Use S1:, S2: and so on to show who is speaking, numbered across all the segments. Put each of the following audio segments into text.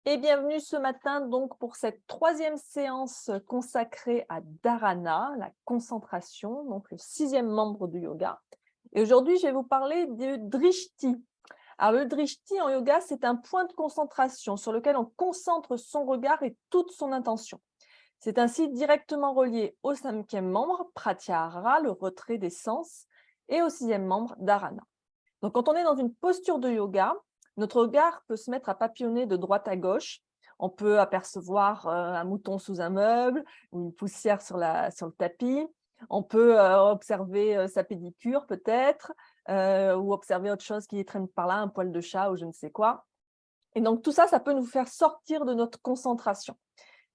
S1: Et bienvenue ce matin donc pour cette troisième séance consacrée à Dharana, la concentration, donc le sixième membre du yoga. Et aujourd'hui, je vais vous parler du Drishti. Alors le Drishti en yoga, c'est un point de concentration sur lequel on concentre son regard et toute son intention. C'est ainsi directement relié au cinquième membre, Pratyahara, le retrait des sens, et au sixième membre, Dharana. Donc, quand on est dans une posture de yoga, notre regard peut se mettre à papillonner de droite à gauche. On peut apercevoir un mouton sous un meuble ou une poussière sur le tapis. On peut observer sa pédicure peut-être ou observer autre chose qui traîne par là, un poil de chat ou je ne sais quoi. Et donc, tout ça, ça peut nous faire sortir de notre concentration.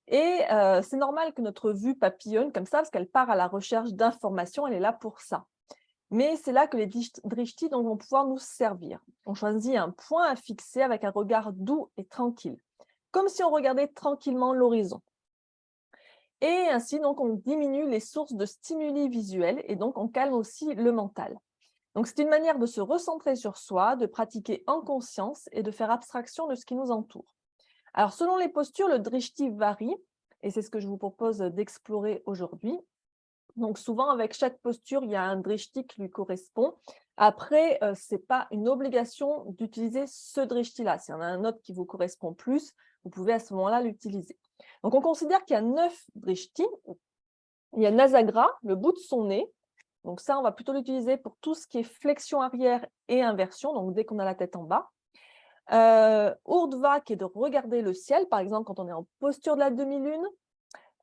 S1: Et c'est normal que notre vue papillonne comme ça parce qu'elle part à la recherche d'informations, elle est là pour ça. Mais c'est là que les drishtis donc, vont pouvoir nous servir. On choisit un point à fixer avec un regard doux et tranquille, comme si on regardait tranquillement l'horizon. Et ainsi, donc, on diminue les sources de stimuli visuels et donc on calme aussi le mental. Donc, c'est une manière de se recentrer sur soi, de pratiquer en conscience et de faire abstraction de ce qui nous entoure. Alors, selon les postures, le drishti varie et c'est ce que je vous propose d'explorer aujourd'hui. Donc souvent, avec chaque posture, il y a un drishti qui lui correspond. Après, ce n'est pas une obligation d'utiliser ce drishti-là. S'il y en a un autre qui vous correspond plus, vous pouvez à ce moment-là l'utiliser. Donc on considère qu'il y a 9 drishtis. Il y a Nasagra, le bout de son nez. Donc ça, on va plutôt l'utiliser pour tout ce qui est flexion arrière et inversion, donc dès qu'on a la tête en bas. Urdhva, qui est de regarder le ciel, par exemple quand on est en posture de la demi-lune.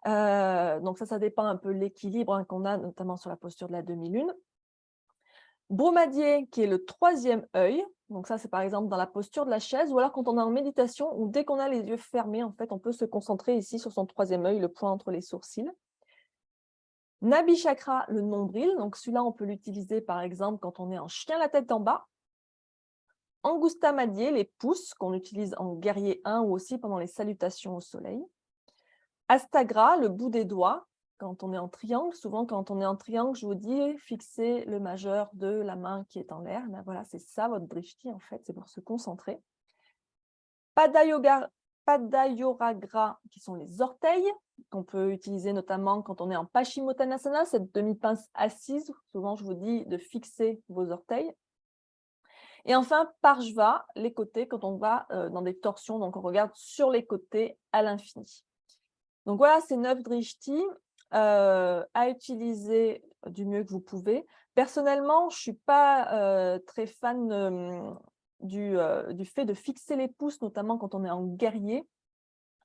S1: Donc ça dépend un peu de l'équilibre qu'on a, notamment sur la posture de la demi-lune. Bromadier, qui est le troisième œil. Donc ça, c'est par exemple dans la posture de la chaise, ou alors quand on est en méditation, ou dès qu'on a les yeux fermés, en fait, on peut se concentrer ici sur son troisième œil, le point entre les sourcils. Nabi Chakra, le nombril. Donc celui-là, on peut l'utiliser par exemple quand on est en chien la tête en bas. Angusta Madhye, les pouces, qu'on utilise en guerrier 1 ou aussi pendant les salutations au soleil. Astagra, le bout des doigts, quand on est en triangle. Souvent, quand on est en triangle, je vous dis, fixez le majeur de la main qui est en l'air. Ben voilà, c'est ça votre drishti, en fait, c'est pour se concentrer. Padayoragra, qui sont les orteils, qu'on peut utiliser notamment quand on est en Paschimottanasana, cette demi-pince assise. Souvent, je vous dis de fixer vos orteils. Et enfin, Parshva, les côtés, quand on va dans des torsions, donc on regarde sur les côtés à l'infini. Donc voilà, ces 9 drishtis à utiliser du mieux que vous pouvez. Personnellement, je ne suis pas très fan du fait de fixer les pouces, notamment quand on est en guerrier,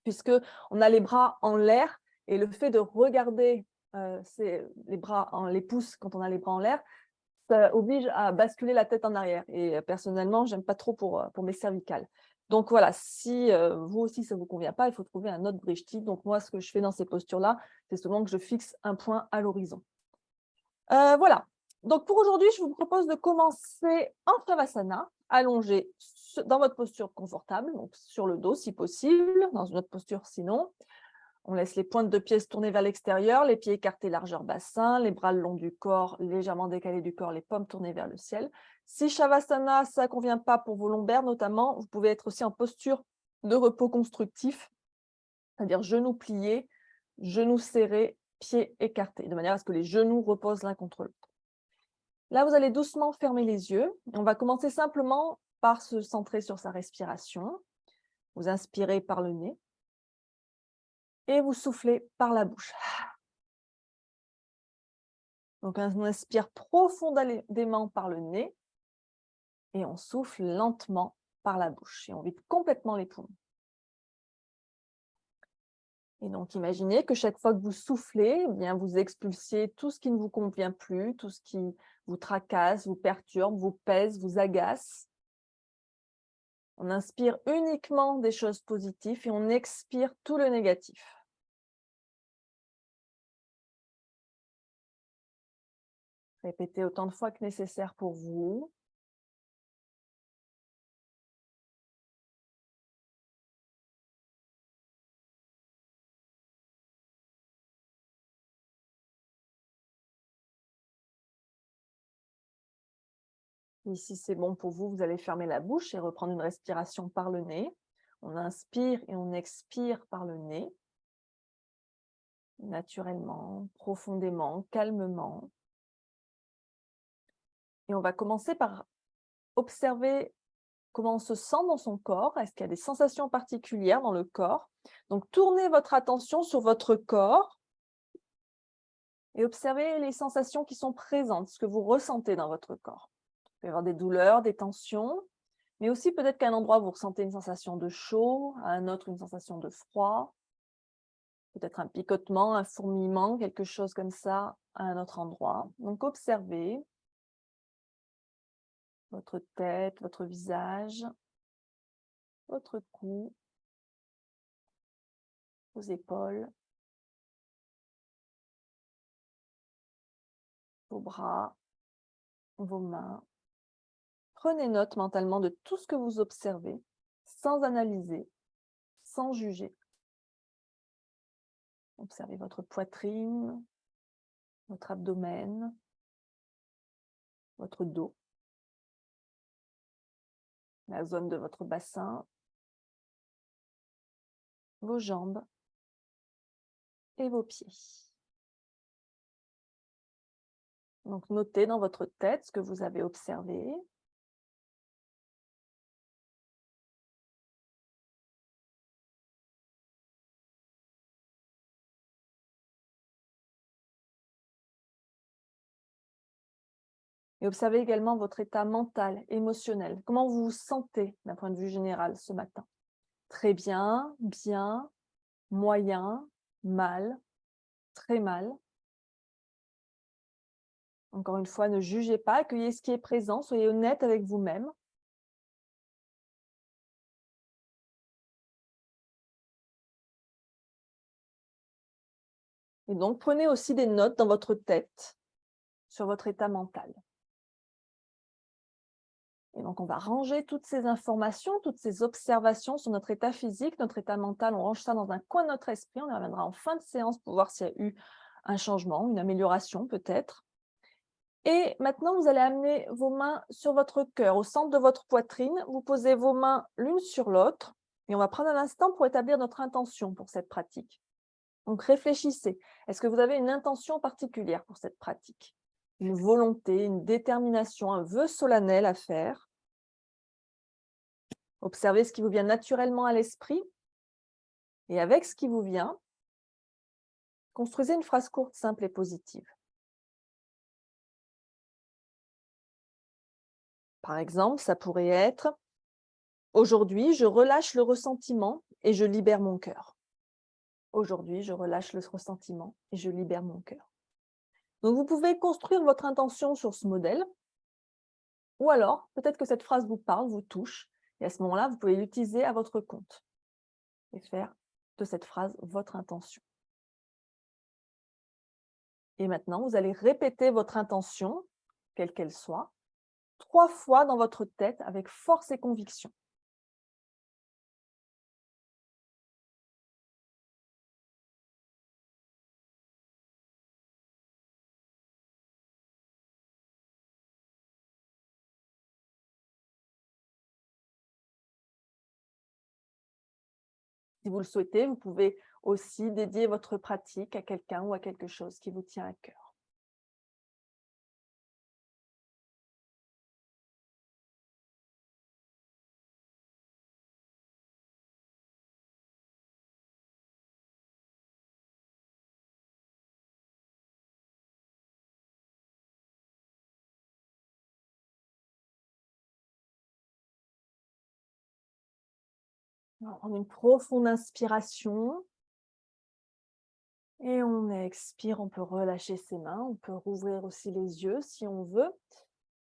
S1: puisqu'on a les bras en l'air et le fait de regarder les pouces quand on a les bras en l'air, ça oblige à basculer la tête en arrière. Et personnellement, je n'aime pas trop pour mes cervicales. Donc voilà, si vous aussi ça ne vous convient pas, il faut trouver un autre drishti. Donc moi, ce que je fais dans ces postures-là, c'est seulement que je fixe un point à l'horizon. Voilà. Donc pour aujourd'hui, je vous propose de commencer en Shavasana, allongé dans votre posture confortable, donc sur le dos si possible, dans une autre posture sinon. On laisse les pointes de pied se tourner vers l'extérieur, les pieds écartés largeur bassin, les bras le long du corps, légèrement décalés du corps, les paumes tournées vers le ciel. Si Shavasana, ça ne convient pas pour vos lombaires notamment, vous pouvez être aussi en posture de repos constructif, c'est-à-dire genoux pliés, genoux serrés, pieds écartés, de manière à ce que les genoux reposent l'un contre l'autre. Là, vous allez doucement fermer les yeux. On va commencer simplement par se centrer sur sa respiration. Vous inspirez par le nez et vous soufflez par la bouche. Donc, on inspire profondément par le nez et on souffle lentement par la bouche et on vide complètement les poumons. Et donc, imaginez que chaque fois que vous soufflez, eh bien, vous expulsiez tout ce qui ne vous convient plus, tout ce qui vous tracasse, vous perturbe, vous pèse, vous agace. On inspire uniquement des choses positives et on expire tout le négatif. Répétez autant de fois que nécessaire pour vous. Et si c'est bon pour vous, vous allez fermer la bouche et reprendre une respiration par le nez. On inspire et on expire par le nez, naturellement, profondément, calmement. Et on va commencer par observer comment on se sent dans son corps. Est-ce qu'il y a des sensations particulières dans le corps? Donc, tournez votre attention sur votre corps et observez les sensations qui sont présentes, ce que vous ressentez dans votre corps. Il peut y avoir des douleurs, des tensions, mais aussi peut-être qu'à un endroit, vous ressentez une sensation de chaud, à un autre, une sensation de froid, peut-être un picotement, un fourmillement, quelque chose comme ça à un autre endroit. Donc, observez votre tête, votre visage, votre cou, vos épaules, vos bras, vos mains. Prenez note mentalement de tout ce que vous observez, sans analyser, sans juger. Observez votre poitrine, votre abdomen, votre dos, la zone de votre bassin, vos jambes et vos pieds. Donc, notez dans votre tête ce que vous avez observé. Et observez également votre état mental, émotionnel. Comment vous vous sentez d'un point de vue général ce matin? Très bien, bien, moyen, mal, très mal. Encore une fois, ne jugez pas, accueillez ce qui est présent, soyez honnête avec vous-même. Et donc, prenez aussi des notes dans votre tête sur votre état mental. Et donc, on va ranger toutes ces informations, toutes ces observations sur notre état physique, notre état mental. On range ça dans un coin de notre esprit. On y reviendra en fin de séance pour voir s'il y a eu un changement, une amélioration peut-être. Et maintenant, vous allez amener vos mains sur votre cœur, au centre de votre poitrine. Vous posez vos mains l'une sur l'autre. Et on va prendre un instant pour établir notre intention pour cette pratique. Donc, réfléchissez. Est-ce que vous avez une intention particulière pour cette pratique? Une volonté, une détermination, un vœu solennel à faire? Observez ce qui vous vient naturellement à l'esprit. Et avec ce qui vous vient, construisez une phrase courte, simple et positive. Par exemple, ça pourrait être « Aujourd'hui, je relâche le ressentiment et je libère mon cœur. » Aujourd'hui, je relâche le ressentiment et je libère mon cœur. Donc, vous pouvez construire votre intention sur ce modèle. Ou alors, peut-être que cette phrase vous parle, vous touche. Et à ce moment-là, vous pouvez l'utiliser à votre compte et faire de cette phrase votre intention. Et maintenant, vous allez répéter votre intention, quelle qu'elle soit, 3 fois dans votre tête avec force et conviction. Si vous le souhaitez, vous pouvez aussi dédier votre pratique à quelqu'un ou à quelque chose qui vous tient à cœur. On va prendre une profonde inspiration. Et on expire, on peut relâcher ses mains, on peut rouvrir aussi les yeux si on veut.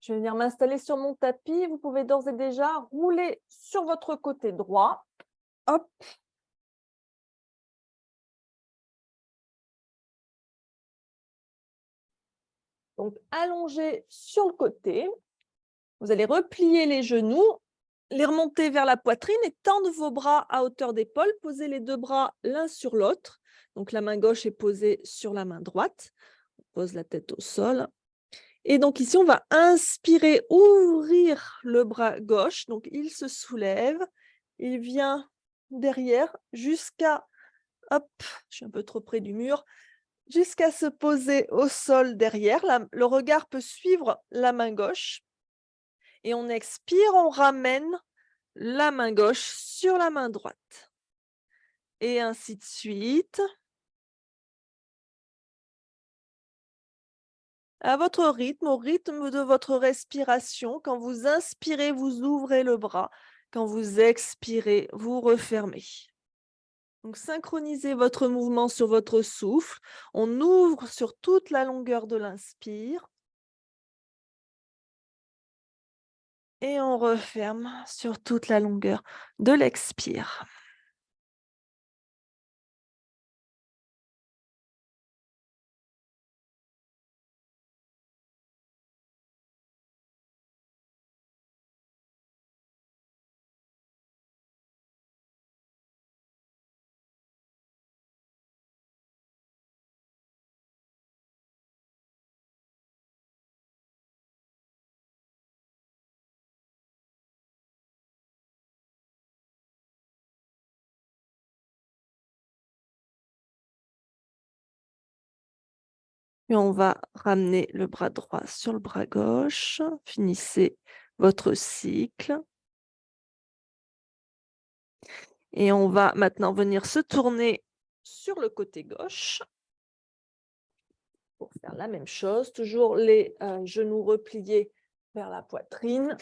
S1: Je vais venir m'installer sur mon tapis. Vous pouvez d'ores et déjà rouler sur votre côté droit. Hop. Donc, allongé sur le côté. Vous allez replier les genoux, les remonter vers la poitrine et tendre vos bras à hauteur d'épaule. Posez les 2 bras l'un sur l'autre. Donc, la main gauche est posée sur la main droite. On pose la tête au sol. Et donc ici, on va inspirer, ouvrir le bras gauche. Donc, il se soulève. Il vient derrière jusqu'à, hop, je suis un peu trop près du mur, jusqu'à se poser au sol derrière. Le regard peut suivre la main gauche et on expire, on ramène la main gauche sur la main droite et ainsi de suite. À votre rythme, au rythme de votre respiration, quand vous inspirez, vous ouvrez le bras. Quand vous expirez, vous refermez. Donc synchronisez votre mouvement sur votre souffle. On ouvre sur toute la longueur de l'inspire et on referme sur toute la longueur de l'expire. Et on va ramener le bras droit sur le bras gauche. Finissez votre cycle. Et on va maintenant venir se tourner sur le côté gauche pour faire la même chose. Toujours les genoux repliés vers la poitrine.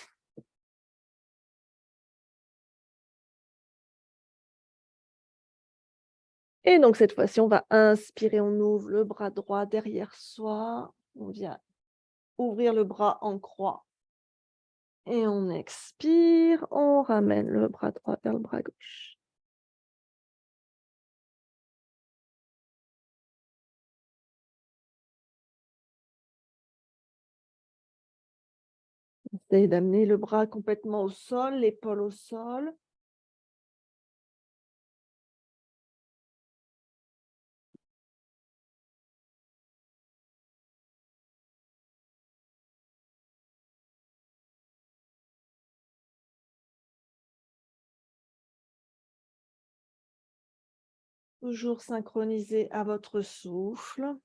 S1: Et donc cette fois-ci, on va inspirer, on ouvre le bras droit derrière soi. On vient ouvrir le bras en croix. Et on expire, on ramène le bras droit vers le bras gauche. Essayez d'amener le bras complètement au sol, l'épaule au sol. Toujours synchronisé à votre souffle.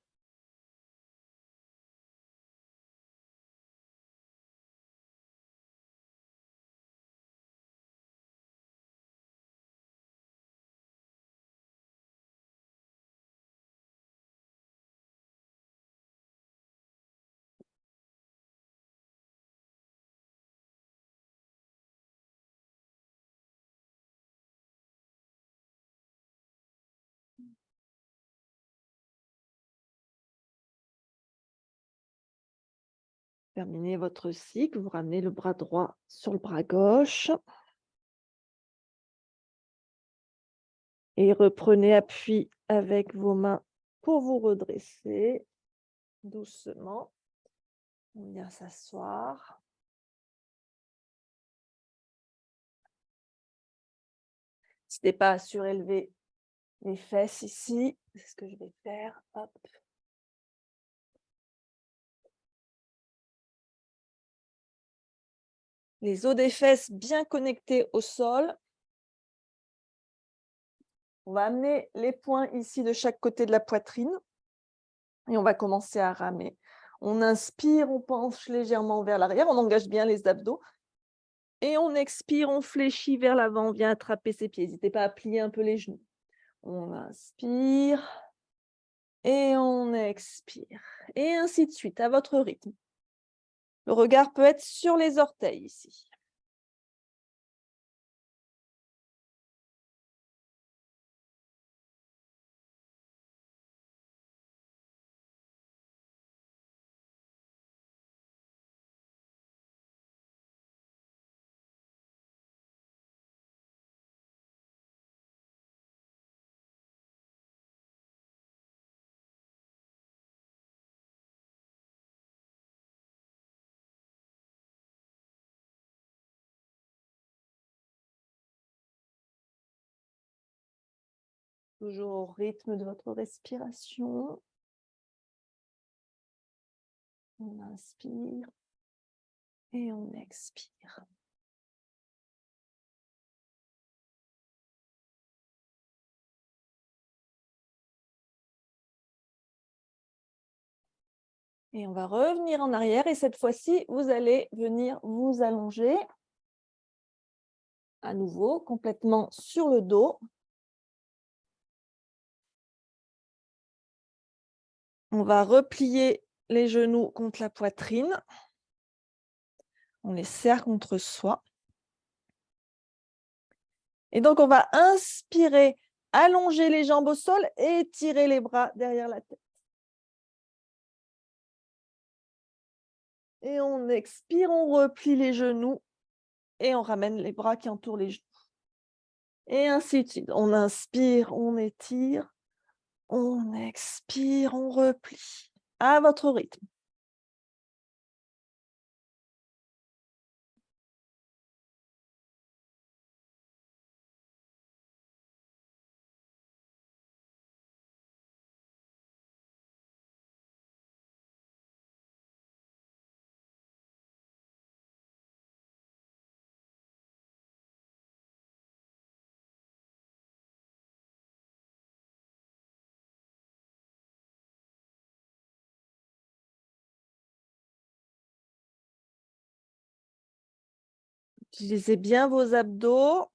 S1: Terminez votre cycle, vous ramenez le bras droit sur le bras gauche. Et reprenez appui avec vos mains pour vous redresser doucement. On vient s'asseoir. N'hésitez pas à surélever les fesses ici. C'est ce que je vais faire. Hop. Les os des fesses bien connectés au sol. On va amener les poings ici de chaque côté de la poitrine. Et on va commencer à ramer. On inspire, on penche légèrement vers l'arrière. On engage bien les abdos. Et on expire, on fléchit vers l'avant. On vient attraper ses pieds. N'hésitez pas à plier un peu les genoux. On inspire. Et on expire. Et ainsi de suite, à votre rythme. Le regard peut être sur les orteils ici. Toujours au rythme de votre respiration. On inspire et on expire. Et on va revenir en arrière. Et cette fois-ci, vous allez venir vous allonger à nouveau, complètement sur le dos. On va replier les genoux contre la poitrine. On les serre contre soi. Et donc, on va inspirer, allonger les jambes au sol et étirer les bras derrière la tête. Et on expire, on replie les genoux et on ramène les bras qui entourent les genoux. Et ainsi de suite. On inspire, on étire, on expire, on replie à votre rythme. Utilisez bien vos abdos.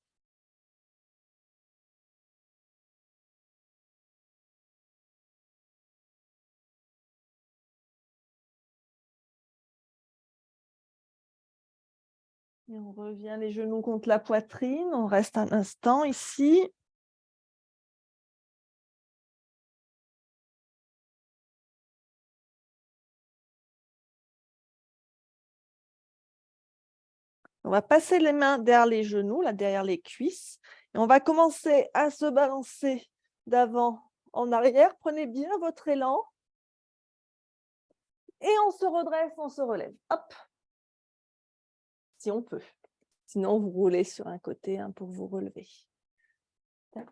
S1: Et on revient les genoux contre la poitrine. On reste un instant ici. On va passer les mains derrière les genoux, là, derrière les cuisses. Et on va commencer à se balancer d'avant en arrière. Prenez bien votre élan. Et on se redresse, on se relève. Hop. Si on peut. Sinon, vous roulez sur un côté pour vous relever. Tac.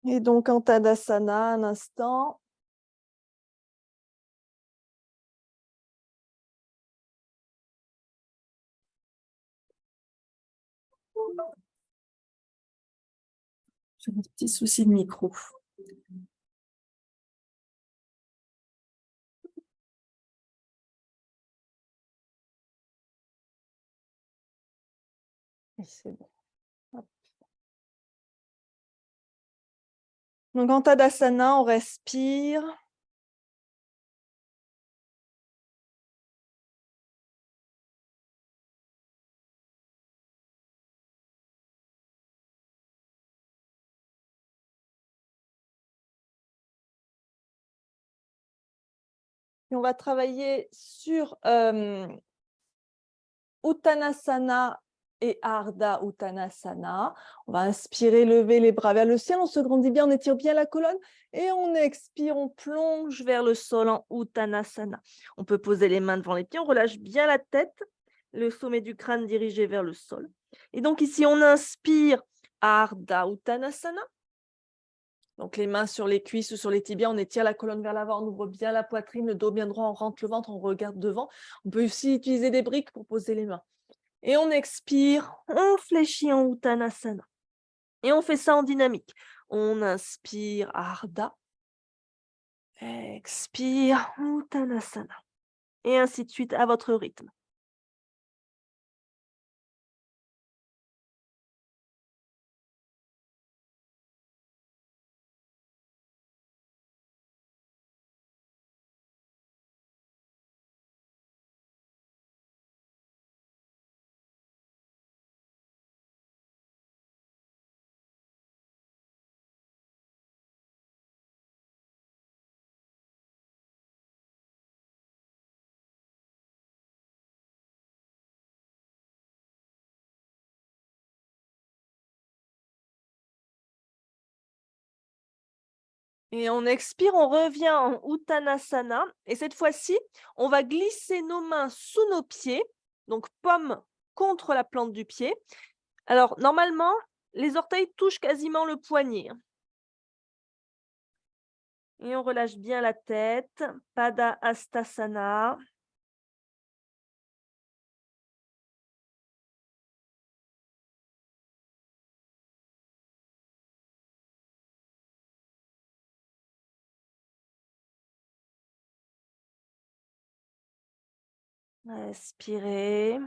S1: Et donc, en Tadasana, un instant. J'ai un petit souci de micro. Et c'est bon. Hop. Donc, en Tadasana, on respire. Et on va travailler sur Uttanasana et Ardha Uttanasana. On va inspirer, lever les bras vers le ciel. On se grandit bien, on étire bien la colonne. Et on expire, on plonge vers le sol en Uttanasana. On peut poser les mains devant les pieds. On relâche bien la tête, le sommet du crâne dirigé vers le sol. Et donc ici, on inspire Ardha Uttanasana. Donc les mains sur les cuisses ou sur les tibias, on étire la colonne vers l'avant, on ouvre bien la poitrine, le dos bien droit, on rentre le ventre, on regarde devant. On peut aussi utiliser des briques pour poser les mains. Et on expire, on fléchit en Uttanasana. Et on fait ça en dynamique. On inspire Ardha, expire Uttanasana. Et ainsi de suite à votre rythme. Et on expire, on revient en Uttanasana. Et cette fois-ci, on va glisser nos mains sous nos pieds, donc paume contre la plante du pied. Alors, normalement, les orteils touchent quasiment le poignet. Et on relâche bien la tête. Pada Hastasana. Respirez.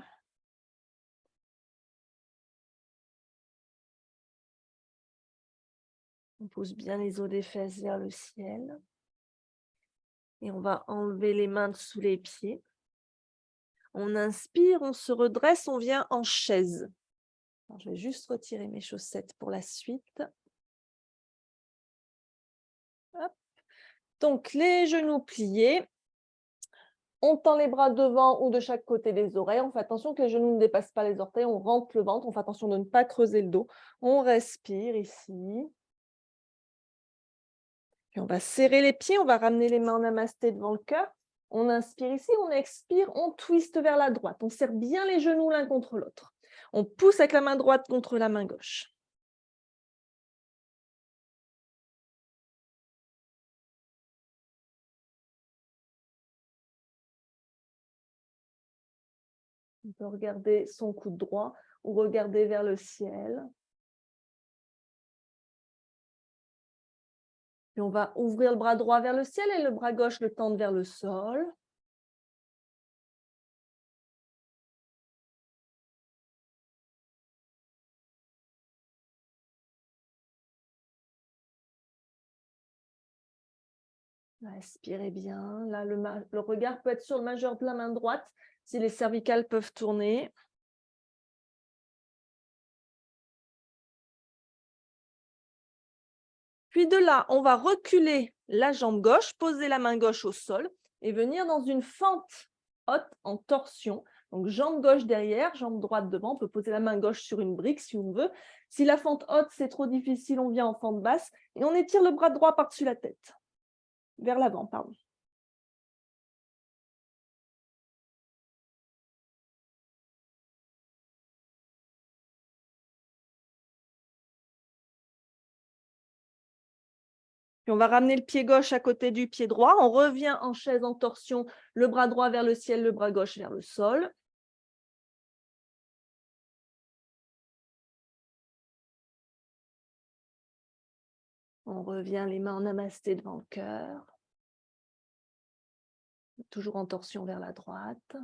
S1: On pousse bien les os des fesses vers le ciel. Et on va enlever les mains de sous les pieds. On inspire, on se redresse, on vient en chaise. Alors, je vais juste retirer mes chaussettes pour la suite. Hop. Donc, les genoux pliés. On tend les bras devant ou de chaque côté des oreilles. On fait attention que les genoux ne dépassent pas les orteils. On rentre le ventre. On fait attention de ne pas creuser le dos. On respire ici. Puis on va serrer les pieds. On va ramener les mains en namasté devant le cœur. On inspire ici. On expire. On twiste vers la droite. On serre bien les genoux l'un contre l'autre. On pousse avec la main droite contre la main gauche. On peut regarder son coude droit ou regarder vers le ciel. Puis on va ouvrir le bras droit vers le ciel et le bras gauche le tendre vers le sol. Respirez bien. Là, le regard peut être sur le majeur de la main droite, si les cervicales peuvent tourner. Puis de là, on va reculer la jambe gauche, poser la main gauche au sol et venir dans une fente haute en torsion. Donc, jambe gauche derrière, jambe droite devant. On peut poser la main gauche sur une brique si on veut. Si la fente haute, c'est trop difficile, on vient en fente basse et on étire le bras droit par-dessus la tête. Vers l'avant, pardon. Puis on va ramener le pied gauche à côté du pied droit. On revient en chaise en torsion, le bras droit vers le ciel, le bras gauche vers le sol. On revient les mains en namasté devant le cœur. Toujours en torsion vers la droite.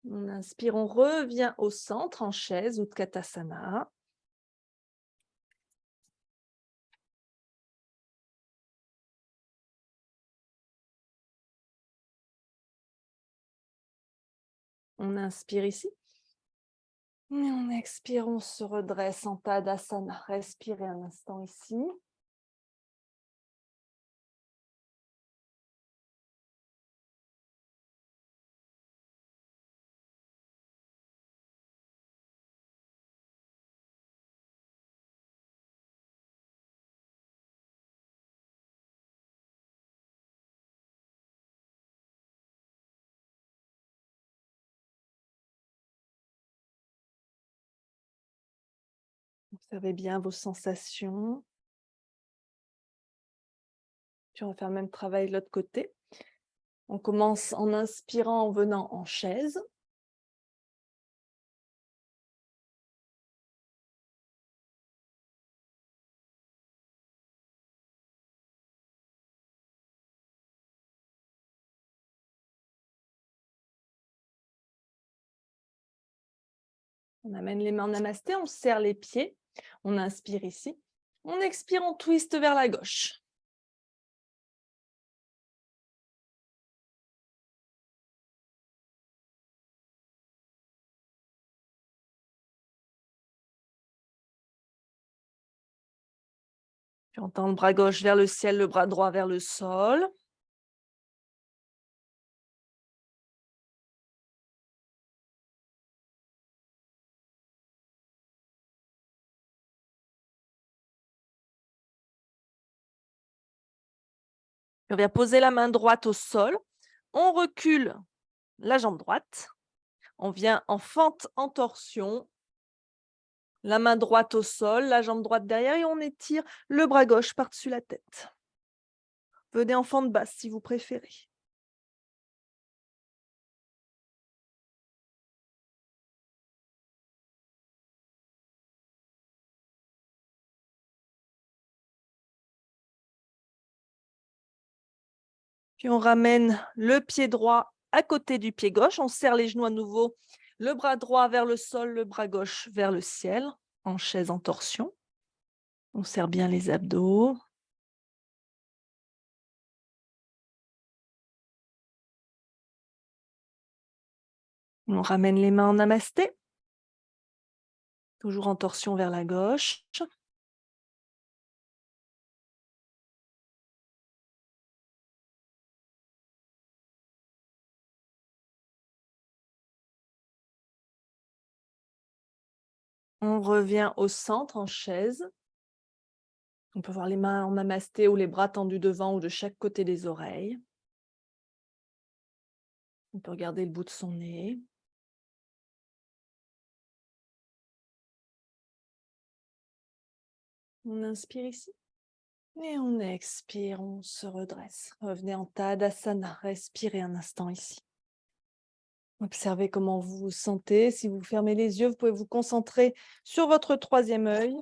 S1: On inspire, on revient au centre en chaise, Utkatasana. On inspire ici. Et on expire, on se redresse en Tadasana. Respirez un instant ici. Observez bien vos sensations. Puis on va faire le même travail de l'autre côté. On commence en inspirant, en venant en chaise. On amène les mains en namasté, on serre les pieds. On inspire ici. On expire, on twist vers la gauche. Puis on tend le bras gauche vers le ciel, le bras droit vers le sol. Puis on vient poser la main droite au sol. On recule la jambe droite. On vient en fente en torsion. La main droite au sol, la jambe droite derrière et on étire le bras gauche par-dessus la tête. Venez en fente basse si vous préférez. Puis on ramène le pied droit à côté du pied gauche. On serre les genoux à nouveau. Le bras droit vers le sol, le bras gauche vers le ciel, en chaise en torsion. On serre bien les abdos. On ramène les mains en namasté. Toujours en torsion vers la gauche. On revient au centre en chaise. On peut voir les mains en namasté ou les bras tendus devant ou de chaque côté des oreilles. On peut regarder le bout de son nez. On inspire ici. Et on expire, on se redresse. Revenez en Tadasana. Respirez un instant ici. Observez comment vous vous sentez. Si vous fermez les yeux, vous pouvez vous concentrer sur votre troisième œil.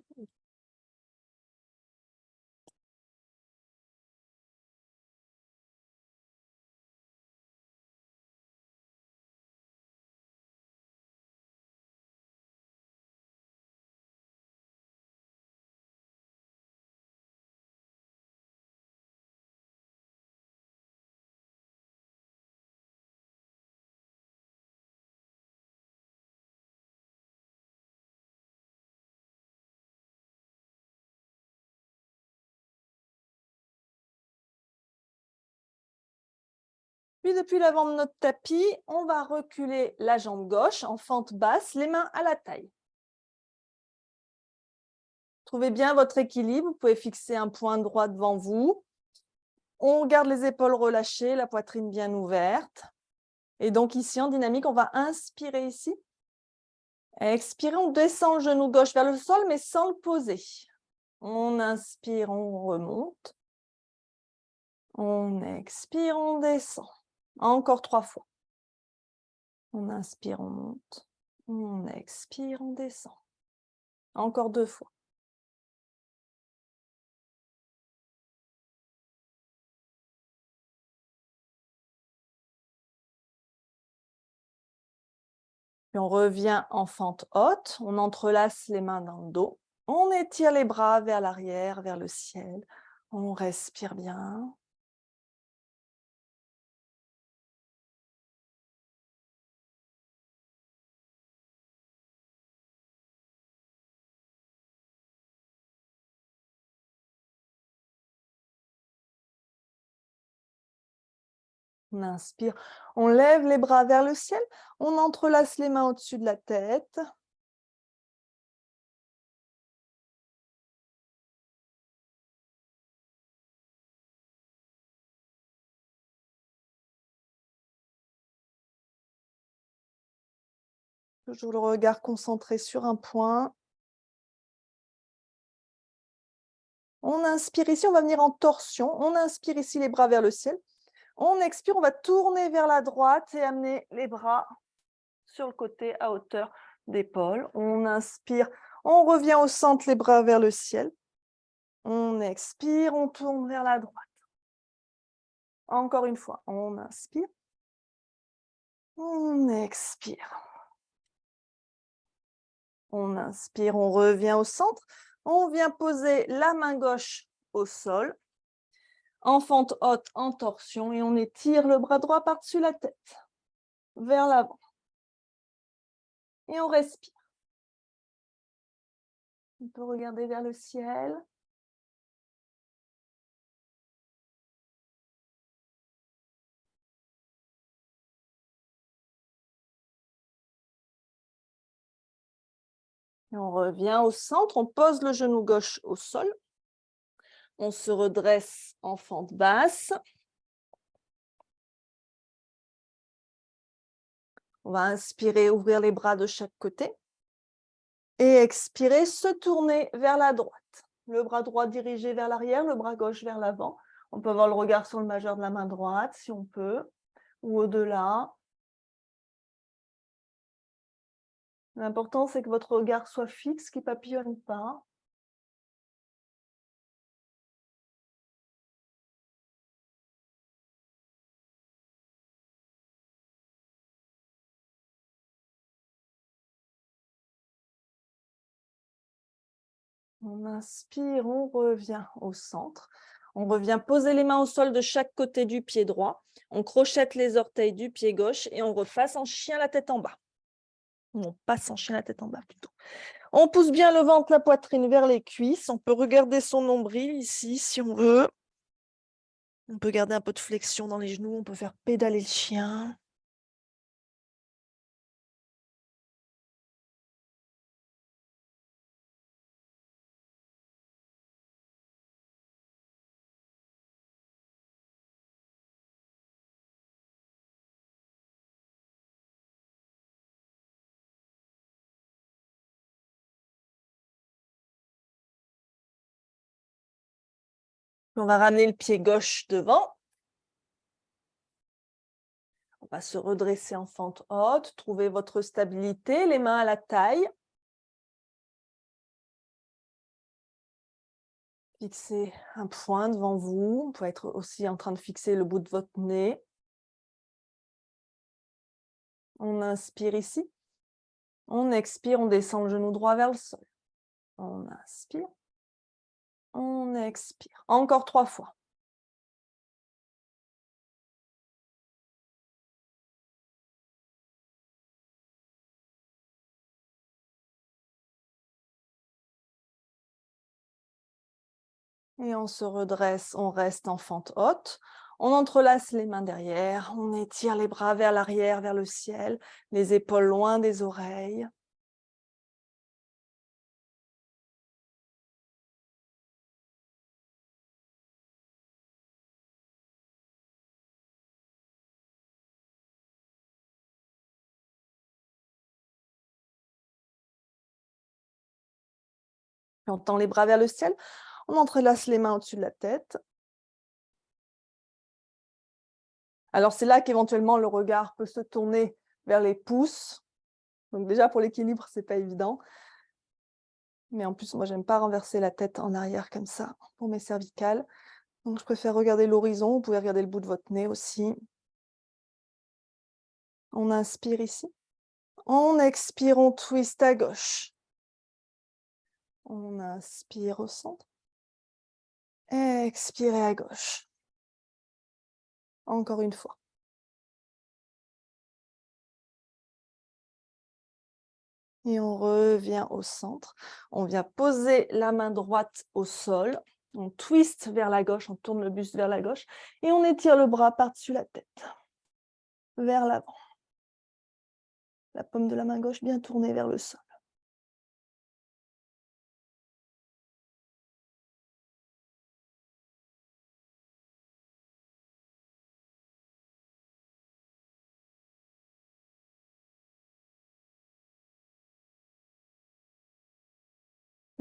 S1: Puis depuis l'avant de notre tapis, on va reculer la jambe gauche en fente basse, les mains à la taille. Trouvez bien votre équilibre, vous pouvez fixer un point droit devant vous. On garde les épaules relâchées, la poitrine bien ouverte. Et donc ici, en dynamique, on va inspirer ici. Expirez, on descend le genou gauche vers le sol, mais sans le poser. On inspire, on remonte. On expire, on descend. Encore 3 fois. On inspire, on monte. On expire, on descend. Encore 2 fois. Puis on revient en fente haute. On entrelace les mains dans le dos. On étire les bras vers l'arrière, vers le ciel. On respire bien. On inspire, on lève les bras vers le ciel, on entrelace les mains au-dessus de la tête. Toujours le regard concentré sur un point. On inspire ici, on va venir en torsion. On inspire ici les bras vers le ciel. On expire, on va tourner vers la droite et amener les bras sur le côté à hauteur d'épaule. On inspire, on revient au centre, les bras vers le ciel. On expire, on tourne vers la droite. Encore une fois, on inspire. On expire. On inspire, on revient au centre. On vient poser la main gauche au sol, en fente haute, en torsion, et on étire le bras droit par-dessus la tête, vers l'avant. Et on respire. On peut regarder vers le ciel. Et on revient au centre, on pose le genou gauche au sol. On se redresse en fente basse. On va inspirer, ouvrir les bras de chaque côté. Et expirer, se tourner vers la droite. Le bras droit dirigé vers l'arrière, le bras gauche vers l'avant. On peut avoir le regard sur le majeur de la main droite, si on peut, ou au-delà. L'important, c'est que votre regard soit fixe, qu'il ne papillonne pas. On inspire, on revient au centre. On revient poser les mains au sol de chaque côté du pied droit. On crochette les orteils du pied gauche et on repasse en chien la tête en bas. Ou on passe en chien la tête en bas plutôt. On pousse bien le ventre, la poitrine vers les cuisses. On peut regarder son nombril ici si on veut. On peut garder un peu de flexion dans les genoux. On peut faire pédaler le chien. On va ramener le pied gauche devant. On va se redresser en fente haute. Trouvez votre stabilité, les mains à la taille. Fixez un point devant vous. Vous pouvez être aussi en train de fixer le bout de votre nez. On inspire ici. On expire, on descend le genou droit vers le sol. On inspire. On expire. Encore 3 fois. Et on se redresse, on reste en fente haute. On entrelace les mains derrière, on étire les bras vers l'arrière, vers le ciel, les épaules loin des oreilles. On tend les bras vers le ciel, on entrelace les mains au-dessus de la tête. Alors c'est là qu'éventuellement le regard peut se tourner vers les pouces. Donc déjà pour l'équilibre, c'est pas évident. Mais en plus, moi, j'aime pas renverser la tête en arrière comme ça pour mes cervicales. Donc je préfère regarder l'horizon. Vous pouvez regarder le bout de votre nez aussi. On inspire ici. On expire, on twist à gauche. On inspire au centre. Expirez à gauche. Encore une fois. Et on revient au centre. On vient poser la main droite au sol. On twist vers la gauche, on tourne le buste vers la gauche. Et on étire le bras par-dessus la tête. Vers l'avant. La paume de la main gauche bien tournée vers le sol.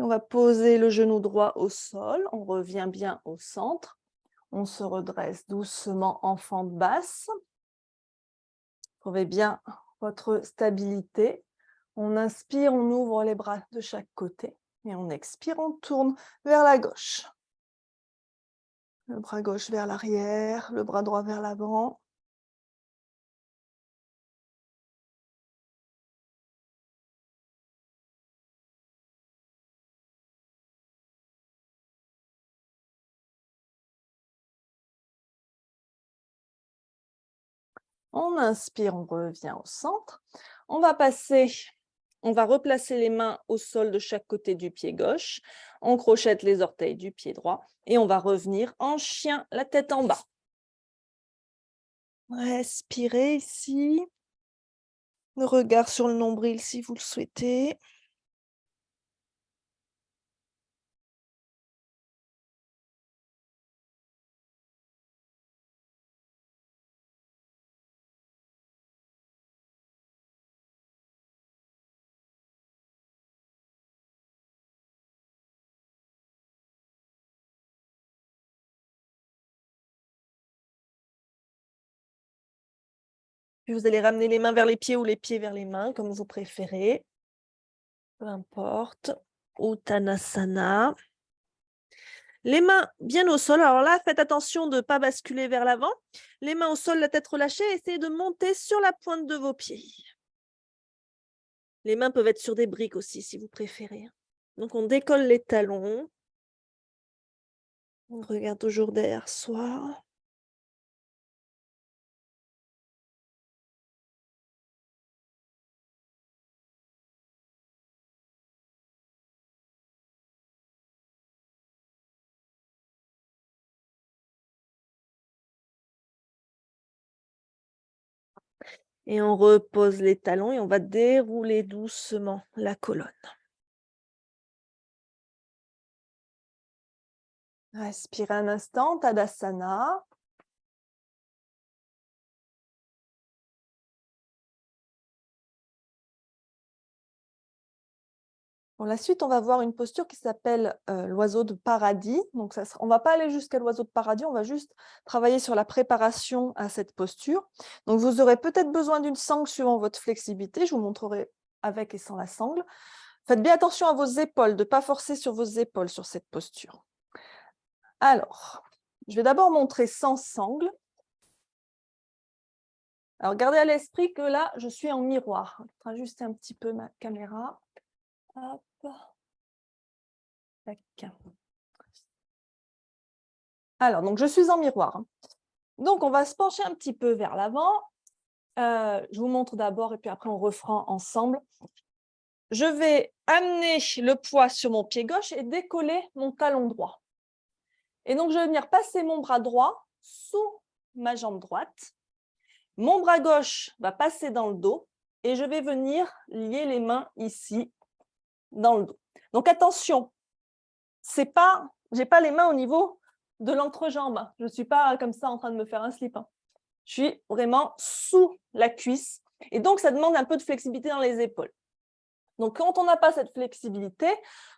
S1: On va poser le genou droit au sol, on revient bien au centre, on se redresse doucement en fente basse. Trouvez bien votre stabilité. On inspire, on ouvre les bras de chaque côté et on expire, on tourne vers la gauche. Le bras gauche vers l'arrière, le bras droit vers l'avant. On inspire, on revient au centre. On va replacer les mains au sol de chaque côté du pied gauche. On crochette les orteils du pied droit et on va revenir en chien, la tête en bas. Respirez ici. Le regard sur le nombril si vous le souhaitez. Puis vous allez ramener les mains vers les pieds ou les pieds vers les mains, comme vous préférez. Peu importe. Uttanasana. Les mains bien au sol. Alors là, faites attention de ne pas basculer vers l'avant. Les mains au sol, la tête relâchée. Essayez de monter sur la pointe de vos pieds. Les mains peuvent être sur des briques aussi, si vous préférez.
S2: Donc on décolle les talons. On regarde toujours derrière soi. Et on repose les talons et on va dérouler doucement la colonne.
S1: Respirez un instant, Tadasana. Pour la suite, on va voir une posture qui s'appelle l'oiseau de paradis. Donc, on ne va pas aller jusqu'à l'oiseau de paradis, on va juste travailler sur la préparation à cette posture. Donc, vous aurez peut-être besoin d'une sangle suivant votre flexibilité. Je vous montrerai avec et sans la sangle. Faites bien attention à vos épaules, de ne pas forcer sur vos épaules sur cette posture. Alors, je vais d'abord montrer sans sangle. Alors, gardez à l'esprit que là, je suis en miroir. Je vais ajuster un petit peu ma caméra. Hop. Tac. Alors, donc je suis en miroir. Donc, on va se pencher un petit peu vers l'avant. Je vous montre d'abord et puis après, on refera ensemble. Je vais amener le poids sur mon pied gauche et décoller mon talon droit. Et donc, je vais venir passer mon bras droit sous ma jambe droite. Mon bras gauche va passer dans le dos et je vais venir lier les mains ici dans le dos. Donc, attention, je n'ai pas les mains au niveau de l'entrejambe. Je ne suis pas comme ça en train de me faire un slip. Je suis vraiment sous la cuisse. Et donc, ça demande un peu de flexibilité dans les épaules. Donc, quand on n'a pas cette flexibilité,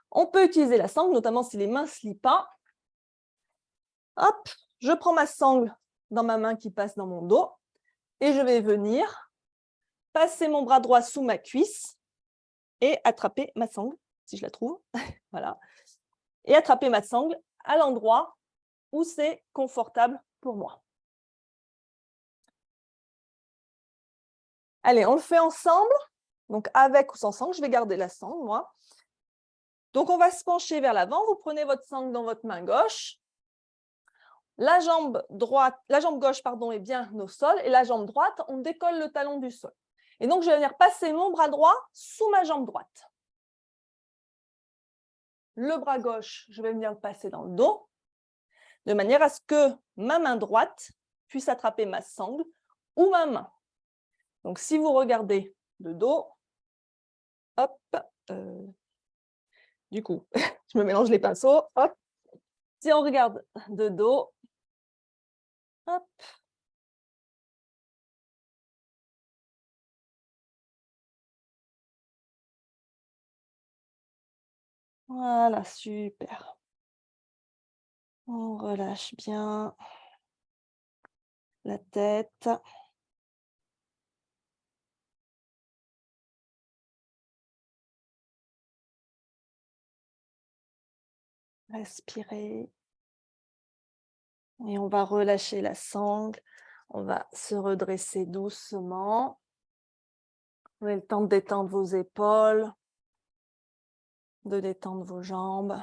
S1: on peut utiliser la sangle, notamment si les mains ne se lient pas. Hop, je prends ma sangle dans ma main qui passe dans mon dos et je vais venir passer mon bras droit sous ma cuisse et attraper ma sangle, si je la trouve. Voilà. Et attraper ma sangle à l'endroit où c'est confortable pour moi. Allez, on le fait ensemble. Donc, avec ou sans sangle, je vais garder la sangle, moi. Donc, on va se pencher vers l'avant. Vous prenez votre sangle dans votre main gauche. La jambe gauche est bien au sol et la jambe droite, on décolle le talon du sol. Et donc, je vais venir passer mon bras droit sous ma jambe droite. Le bras gauche, je vais venir le passer dans le dos, de manière à ce que ma main droite puisse attraper ma sangle ou ma main. Donc, si vous regardez de dos, hop, du coup, je me mélange les pinceaux, hop. Si on regarde de dos, hop. Voilà, super. On relâche bien la tête. Respirez. Et on va relâcher la sangle. On va se redresser doucement. Vous avez le temps de détendre vos épaules, de détendre vos jambes.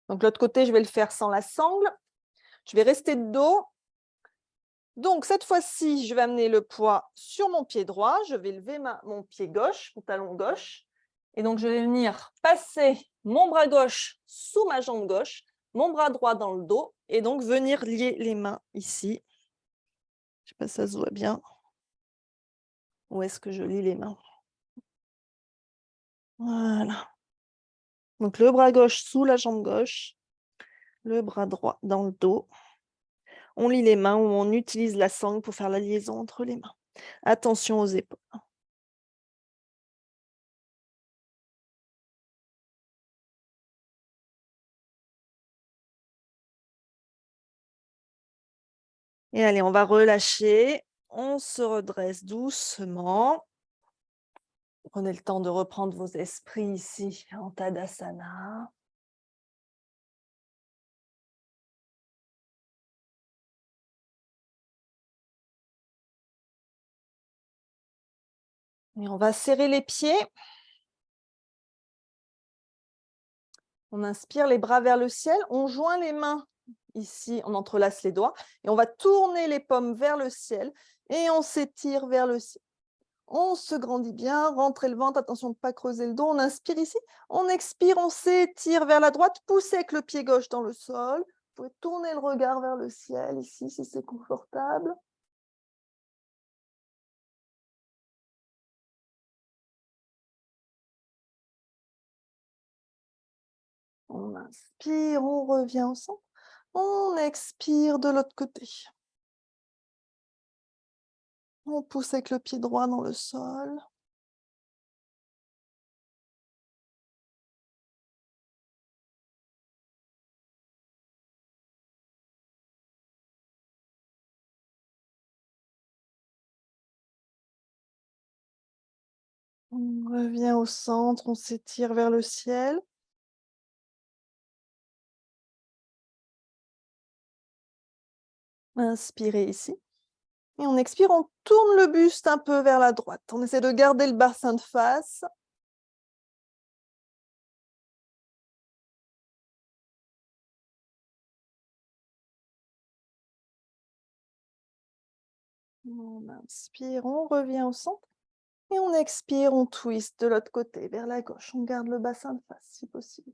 S1: Donc, l'autre côté, je vais le faire sans la sangle. Je vais rester de dos. Donc, cette fois-ci, je vais amener le poids sur mon pied droit. Je vais lever mon pied gauche, mon talon gauche. Et donc, je vais venir passer mon bras gauche sous ma jambe gauche, mon bras droit dans le dos, et donc venir lier les mains ici. Je ne sais pas si ça se voit bien. Où est-ce que je lie les mains? Voilà. Donc, le bras gauche sous la jambe gauche, le bras droit dans le dos. On lie les mains ou on utilise la sangle pour faire la liaison entre les mains. Attention aux épaules. Et allez, on va relâcher. On se redresse doucement. Prenez le temps de reprendre vos esprits ici en Tadasana.
S2: Et on va serrer les pieds. On inspire les bras vers le ciel. On joint les mains ici, on entrelace les doigts. Et on va tourner les paumes vers le ciel. Et on s'étire vers le ciel. On se grandit bien, rentrez le ventre, attention de ne pas creuser le dos. On inspire ici, on expire, on s'étire vers la droite, poussez avec le pied gauche dans le sol. Vous pouvez tourner le regard vers le ciel ici si c'est confortable. On inspire, on revient au centre. On expire de l'autre côté. On pousse avec le pied droit dans le sol. On revient au centre, on s'étire vers le ciel. Inspirez ici. Et on expire, on tourne le buste un peu vers la droite. On essaie de garder le bassin de face. On inspire, on revient au centre. Et on expire, on twist de l'autre côté, vers la gauche. On garde le bassin de face si possible.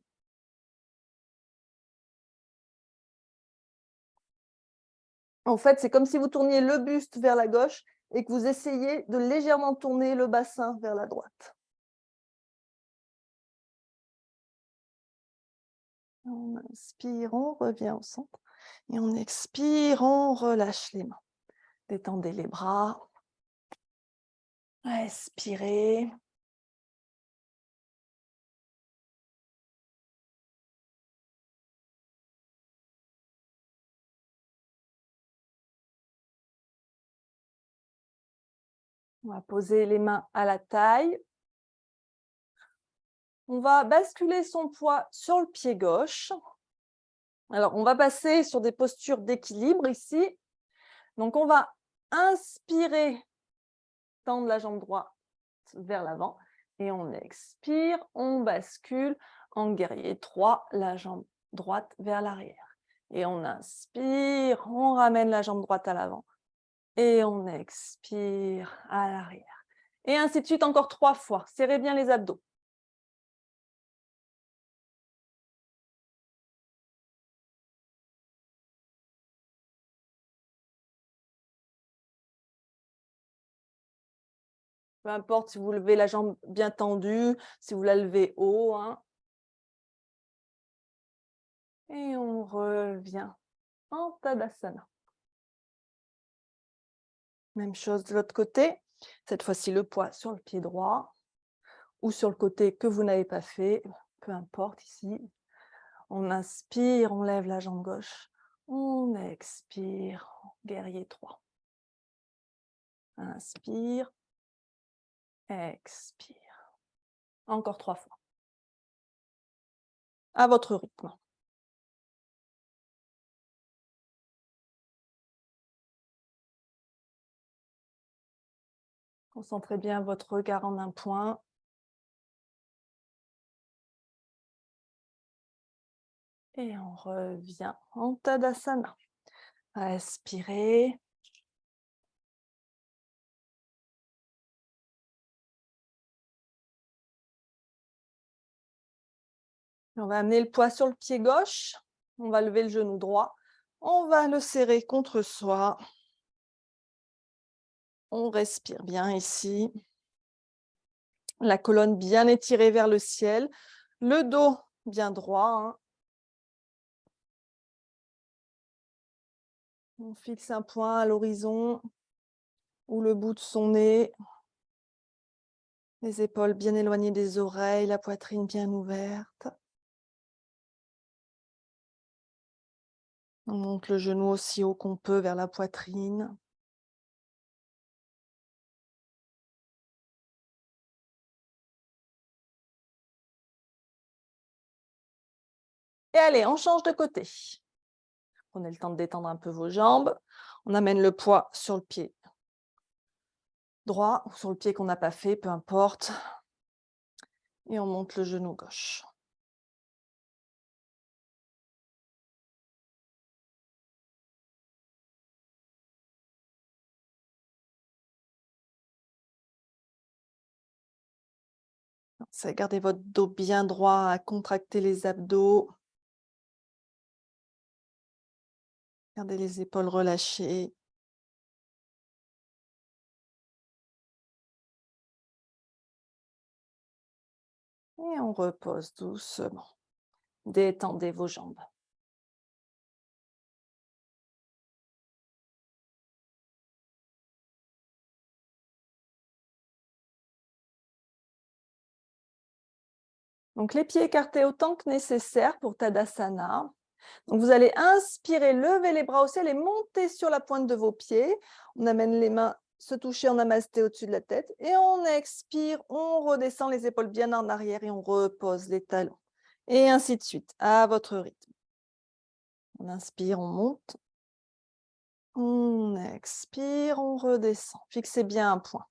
S2: En fait, c'est comme si vous tourniez le buste vers la gauche et que vous essayez de légèrement tourner le bassin vers la droite. On inspire, on revient au centre. Et on expire, on relâche les mains. Détendez les bras. Expirez. On va poser les mains à la taille. On va basculer son poids sur le pied gauche. Alors, on va passer sur des postures d'équilibre ici. Donc, on va inspirer, tendre la jambe droite vers l'avant. Et on expire, on bascule en guerrier 3, la jambe droite vers l'arrière. Et on inspire, on ramène la jambe droite à l'avant. Et on expire à l'arrière. Et ainsi de suite, encore 3 fois. Serrez bien les abdos. Peu importe si vous levez la jambe bien tendue, si vous la levez haut. Et on revient en Tadasana. Même chose de l'autre côté. Cette fois-ci, le poids sur le pied droit ou sur le côté que vous n'avez pas fait. Peu importe ici. On inspire, on lève la jambe gauche. On expire, guerrier 3. Inspire, expire. Encore 3 fois. À votre rythme. Concentrez bien votre regard en un point. Et on revient en Tadasana. Respirez. On va amener le poids sur le pied gauche. On va lever le genou droit. On va le serrer contre soi. On respire bien ici. La colonne bien étirée vers le ciel. Le dos bien droit. On fixe un point à l'horizon ou le bout de son nez. Les épaules bien éloignées des oreilles, la poitrine bien ouverte. On monte le genou aussi haut qu'on peut vers la poitrine. Et allez, on change de côté. Prenez le temps de détendre un peu vos jambes. On amène le poids sur le pied droit ou sur le pied qu'on n'a pas fait, peu importe. Et on monte le genou gauche. C'est garder votre dos bien droit, à contracter les abdos. Gardez les épaules relâchées. Et on repose doucement. Détendez vos jambes. Donc les pieds écartés autant que nécessaire pour Tadasana. Donc vous allez inspirer, lever les bras au ciel et monter sur la pointe de vos pieds. On amène les mains se toucher en namasté au-dessus de la tête. Et on expire, on redescend les épaules bien en arrière et on repose les talons. Et ainsi de suite, à votre rythme. On inspire, on monte. On expire, on redescend. Fixez bien un point.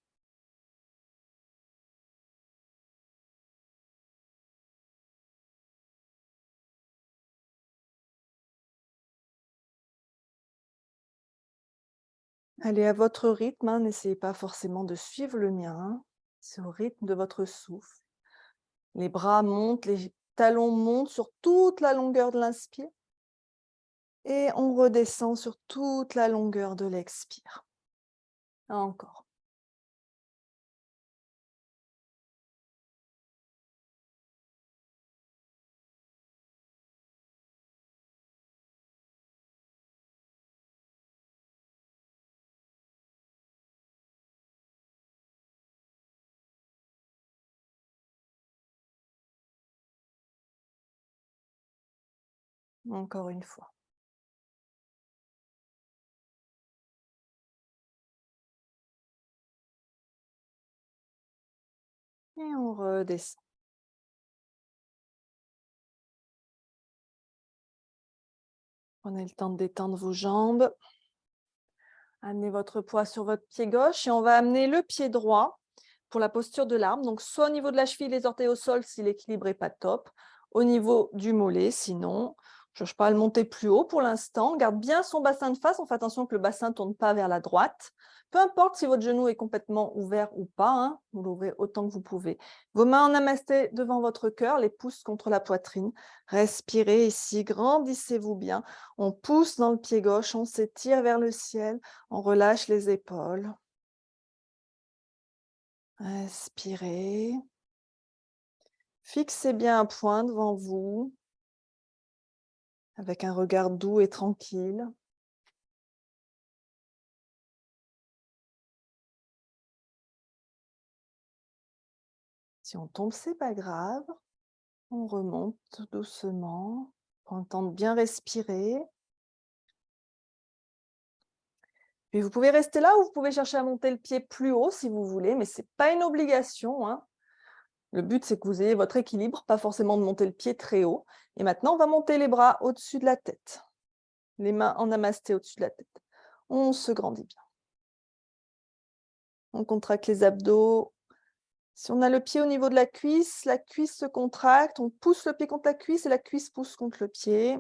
S2: Allez à votre rythme, hein, n'essayez pas forcément de suivre le mien. Hein. C'est au rythme de votre souffle. Les bras montent, les talons montent sur toute la longueur de l'inspire. Et on redescend sur toute la longueur de l'expire. Encore. Encore une fois. Et on redescend. Prenez le temps de détendre vos jambes. Amenez votre poids sur votre pied gauche et on va amener le pied droit pour la posture de l'arbre. Donc, soit au niveau de la cheville, les orteils au sol si l'équilibre n'est pas top, au niveau du mollet, sinon, je ne cherche pas à le monter plus haut pour l'instant. On garde bien son bassin de face. On fait attention que le bassin ne tourne pas vers la droite. Peu importe si votre genou est complètement ouvert ou pas, hein, vous l'ouvrez autant que vous pouvez. Vos mains en namasté devant votre cœur, les pouces contre la poitrine. Respirez ici, grandissez-vous bien. On pousse dans le pied gauche, on s'étire vers le ciel, on relâche les épaules. Respirez. Fixez bien un point devant vous, avec un regard doux et tranquille. Si on tombe, c'est pas grave. On remonte doucement. Prends le temps de bien respirer. Puis vous pouvez rester là ou vous pouvez chercher à monter le pied plus haut si vous voulez, mais ce n'est pas une obligation. Hein. Le but, c'est que vous ayez votre équilibre, pas forcément de monter le pied très haut. Et maintenant, on va monter les bras au-dessus de la tête. Les mains en namasté au-dessus de la tête. On se grandit bien. On contracte les abdos. Si on a le pied au niveau de la cuisse se contracte. On pousse le pied contre la cuisse et la cuisse pousse contre le pied.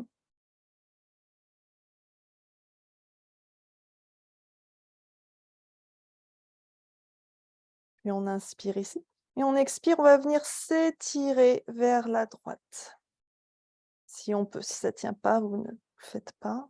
S2: Et on inspire ici. Et on expire, on va venir s'étirer vers la droite. Si on peut, si ça ne tient pas, vous ne le faites pas.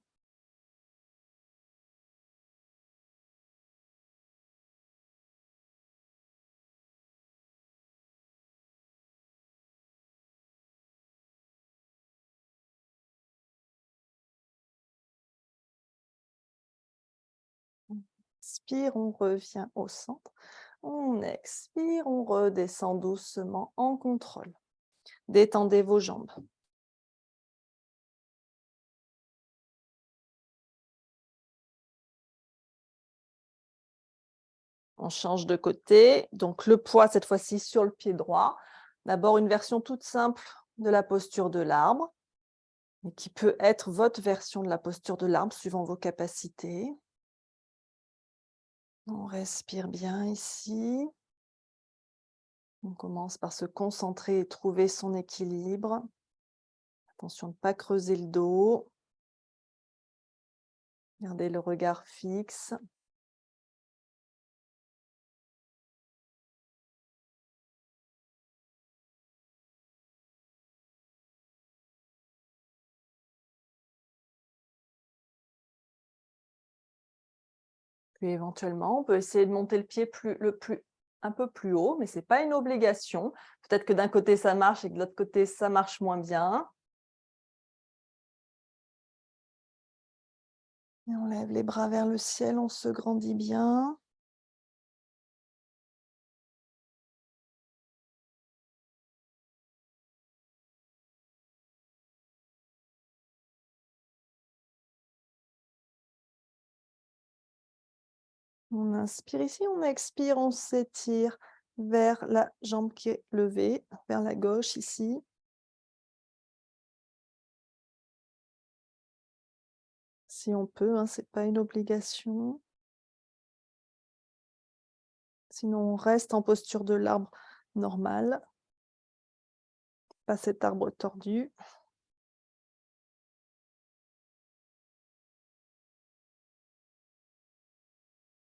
S2: On inspire, on revient au centre. On expire, on redescend doucement en contrôle. Détendez vos jambes. On change de côté. Donc, le poids, cette fois-ci, sur le pied droit. D'abord, une version toute simple de la posture de l'arbre, mais qui peut être votre version de la posture de l'arbre suivant vos capacités. On respire bien ici. On commence par se concentrer et trouver son équilibre. Attention de ne pas creuser le dos. Gardez le regard fixe. Puis éventuellement, on peut essayer de monter le pied un peu plus haut, mais ce n'est pas une obligation. Peut-être que d'un côté ça marche et que de l'autre côté ça marche moins bien. Et on lève les bras vers le ciel, on se grandit bien. On inspire ici, on expire, on s'étire vers la jambe qui est levée, vers la gauche ici. Si on peut, hein, ce n'est pas une obligation. Sinon, on reste en posture de l'arbre normal, pas cet arbre tordu.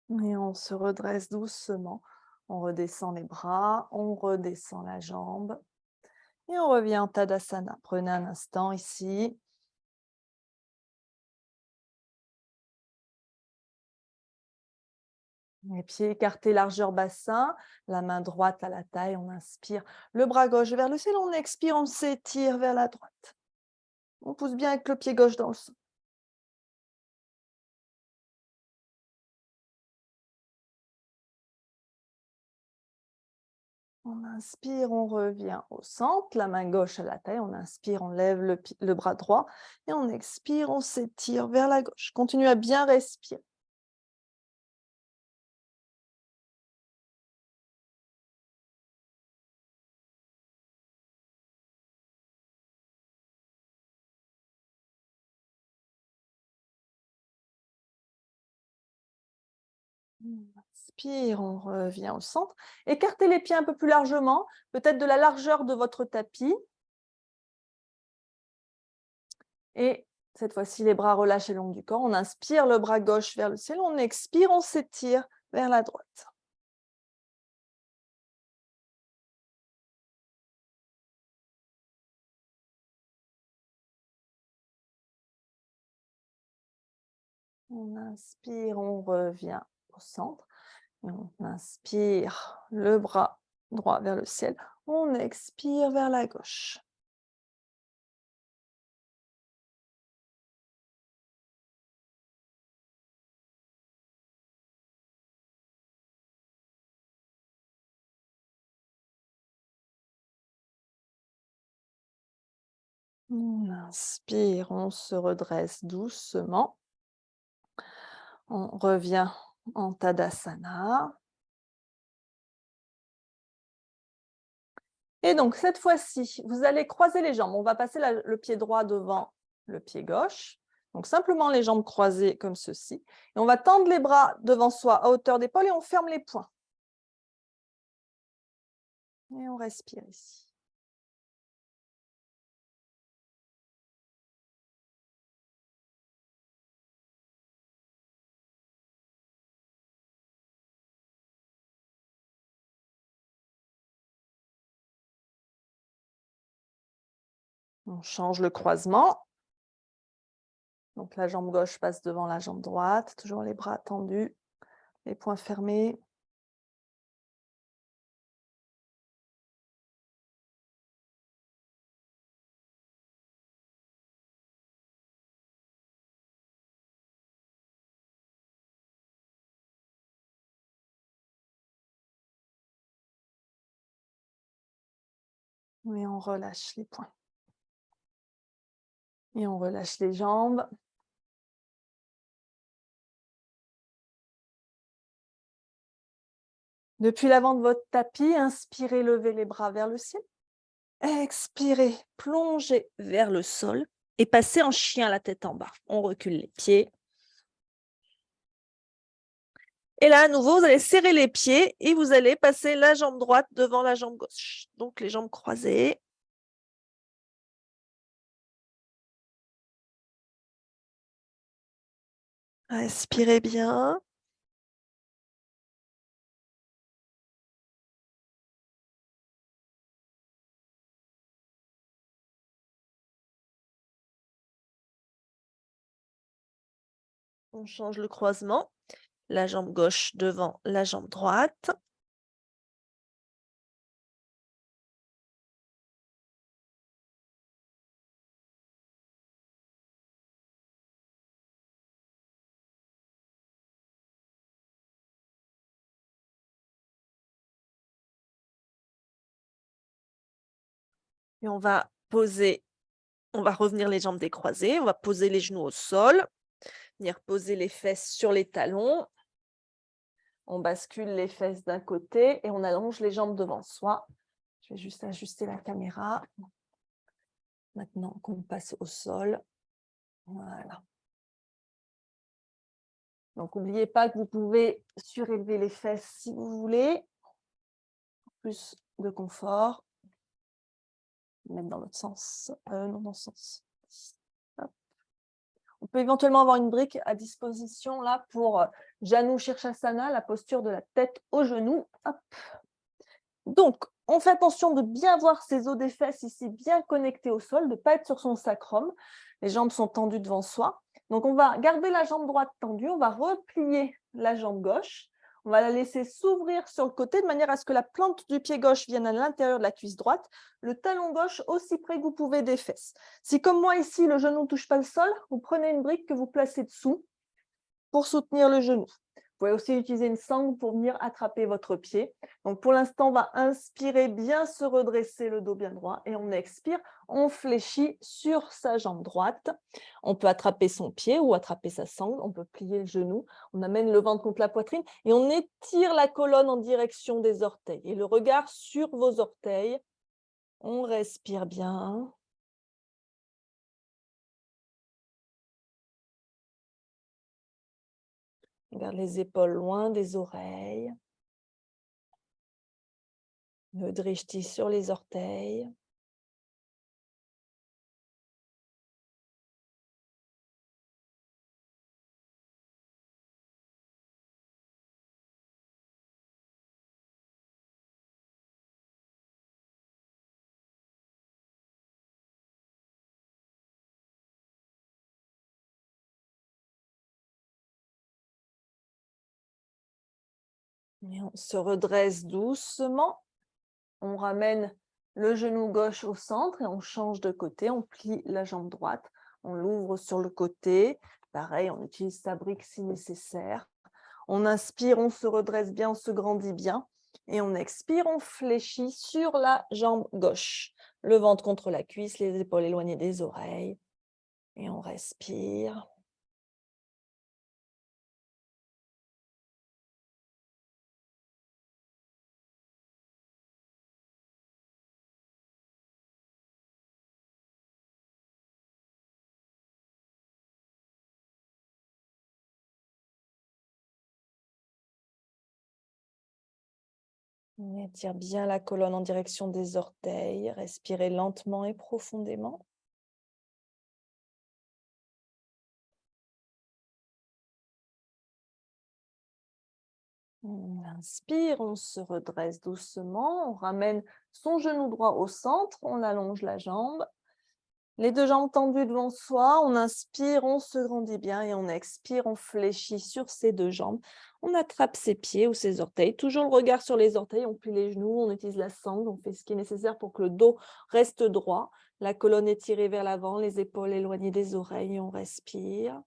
S2: Et on se redresse doucement. On redescend les bras, on redescend la jambe. Et on revient en Tadasana. Prenez un instant ici. Les pieds écartés, largeur bassin. La main droite à la taille, on inspire. Le bras gauche vers le ciel, on expire, on s'étire vers la droite. On pousse bien avec le pied gauche dans le sol. On inspire, on revient au centre, la main gauche à la taille, on inspire, on lève le bras droit et on expire, on s'étire vers la gauche. Continue à bien respirer. On inspire, on revient au centre. Écartez les pieds un peu plus largement, peut-être de la largeur de votre tapis. Et cette fois-ci, les bras relâchés le long du corps. On inspire le bras gauche vers le ciel. On expire, on s'étire vers la droite. On inspire, on revient au centre. Et on inspire le bras droit vers le ciel. On expire vers la gauche. On inspire, on se redresse doucement. On revient en Tadasana. Et donc, cette fois-ci, vous allez croiser les jambes. On va passer le pied droit devant le pied gauche. Donc, simplement les jambes croisées comme ceci. Et on va tendre les bras devant soi à hauteur d'épaule et on ferme les poings. Et on respire ici. On change le croisement. Donc, la jambe gauche passe devant la jambe droite. Toujours les bras tendus, les poings fermés. Et on relâche les poings. Et on relâche les jambes. Depuis l'avant de votre tapis, inspirez, levez les bras vers le ciel. Expirez, plongez vers le sol et passez en chien la tête en bas. On recule les pieds. Et là, à nouveau, vous allez serrer les pieds et vous allez passer la jambe droite devant la jambe gauche. Donc, les jambes croisées. Respirez bien. On change le croisement. La jambe gauche devant la jambe droite. Et on va revenir les jambes décroisées. On va poser les genoux au sol. Venir poser les fesses sur les talons. On bascule les fesses d'un côté et on allonge les jambes devant soi. Je vais juste ajuster la caméra. Maintenant qu'on passe au sol. Voilà. Donc, n'oubliez pas que vous pouvez surélever les fesses si vous voulez. Plus de confort. Mettre dans l'autre sens. Non, dans ce sens. Hop. On peut éventuellement avoir une brique à disposition là pour Janu Shirshasana, la posture de la tête au genou. Hop. Donc, on fait attention de bien voir ses os des fesses ici bien connectés au sol, de ne pas être sur son sacrum. Les jambes sont tendues devant soi. Donc, on va garder la jambe droite tendue, on va replier la jambe gauche. On va la laisser s'ouvrir sur le côté de manière à ce que la plante du pied gauche vienne à l'intérieur de la cuisse droite, le talon gauche aussi près que vous pouvez des fesses. Si, comme moi ici, le genou ne touche pas le sol, vous prenez une brique que vous placez dessous pour soutenir le genou. Vous pouvez aussi utiliser une sangle pour venir attraper votre pied. Donc, pour l'instant, on va inspirer, bien se redresser, le dos bien droit. Et on expire, on fléchit sur sa jambe droite. On peut attraper son pied ou attraper sa sangle. On peut plier le genou. On amène le ventre contre la poitrine et on étire la colonne en direction des orteils. Et le regard sur vos orteils. On respire bien. On garde les épaules loin des oreilles. Le drishti sur les orteils. Et on se redresse doucement. On ramène le genou gauche au centre et on change de côté. On plie la jambe droite. On l'ouvre sur le côté. Pareil, on utilise sa brique si nécessaire. On inspire, on se redresse bien, on se grandit bien. Et on expire, on fléchit sur la jambe gauche. Le ventre contre la cuisse, les épaules éloignées des oreilles. Et on respire. On étire bien la colonne en direction des orteils. Respirez lentement et profondément. On inspire, on se redresse doucement. On ramène son genou droit au centre. On allonge la jambe. Les deux jambes tendues devant soi. On inspire, on se grandit bien. Et on expire, on fléchit sur ses deux jambes. On attrape ses pieds ou ses orteils. Toujours le regard sur les orteils. On plie les genoux, on utilise la sangle. On fait ce qui est nécessaire pour que le dos reste droit. La colonne est tirée vers l'avant, les épaules éloignées des oreilles. Et on respire.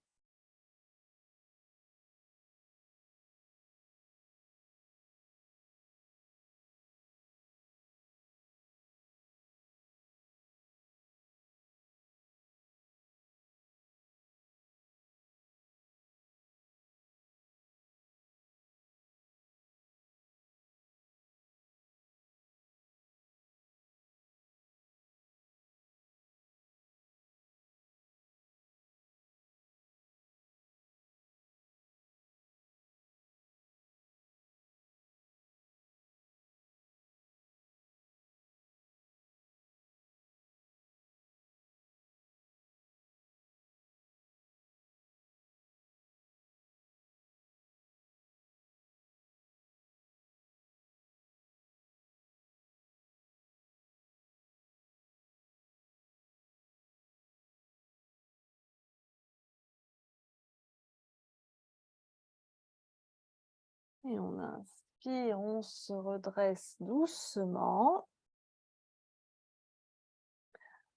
S2: Et on inspire, on se redresse doucement.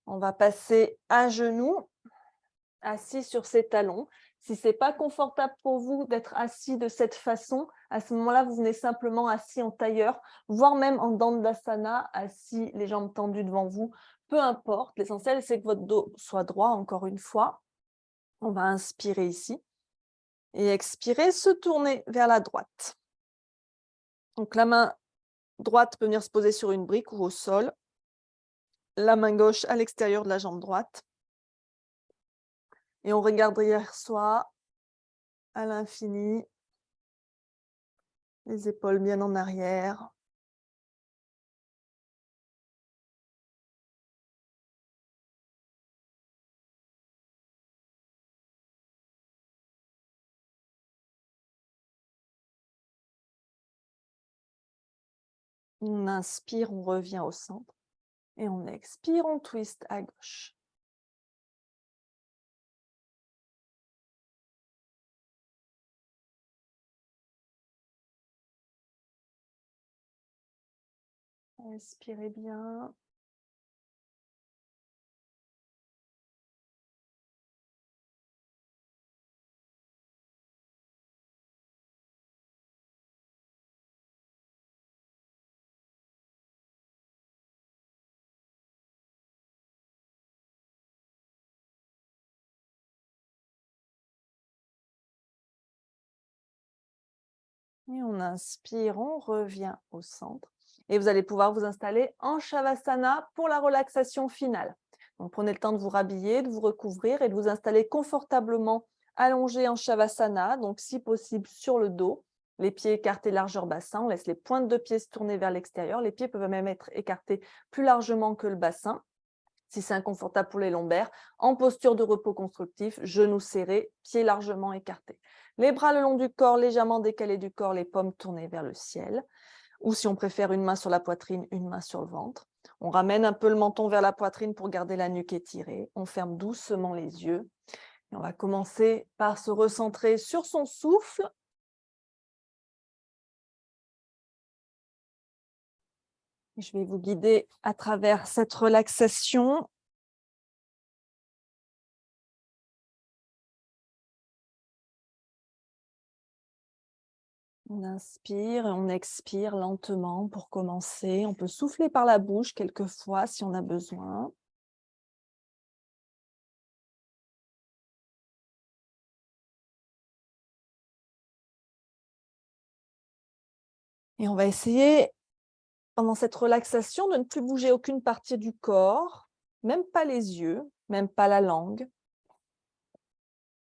S2: On va passer à genoux, assis sur ses talons. Si ce n'est pas confortable pour vous d'être assis de cette façon, à ce moment-là, vous venez simplement assis en tailleur, voire même en Dandasana, assis les jambes tendues devant vous. Peu importe, l'essentiel, c'est que votre dos soit droit, encore une fois. On va inspirer ici et expirer, se tourner vers la droite. Donc la main droite peut venir se poser sur une brique ou au sol. La main gauche à l'extérieur de la jambe droite. Et on regarde derrière soi à l'infini. Les épaules bien en arrière. On inspire, on revient au centre. Et on expire, on twist à gauche. Inspirez bien. Et on inspire, on revient au centre. Et vous allez pouvoir vous installer en Shavasana pour la relaxation finale. Donc prenez le temps de vous rhabiller, de vous recouvrir et de vous installer confortablement allongé en Shavasana, donc si possible sur le dos, les pieds écartés largeur bassin. On laisse les pointes de pieds se tourner vers l'extérieur. Les pieds peuvent même être écartés plus largement que le bassin. Si c'est inconfortable pour les lombaires, en posture de repos constructif, genoux serrés, pieds largement écartés. Les bras le long du corps, légèrement décalés du corps, les paumes tournées vers le ciel. Ou si on préfère, une main sur la poitrine, une main sur le ventre. On ramène un peu le menton vers la poitrine pour garder la nuque étirée. On ferme doucement les yeux. Et on va commencer par se recentrer sur son souffle. Et je vais vous guider à travers cette relaxation. On inspire et on expire lentement pour commencer. On peut souffler par la bouche quelquefois si on a besoin. Et on va essayer, pendant cette relaxation, de ne plus bouger aucune partie du corps, même pas les yeux, même pas la langue.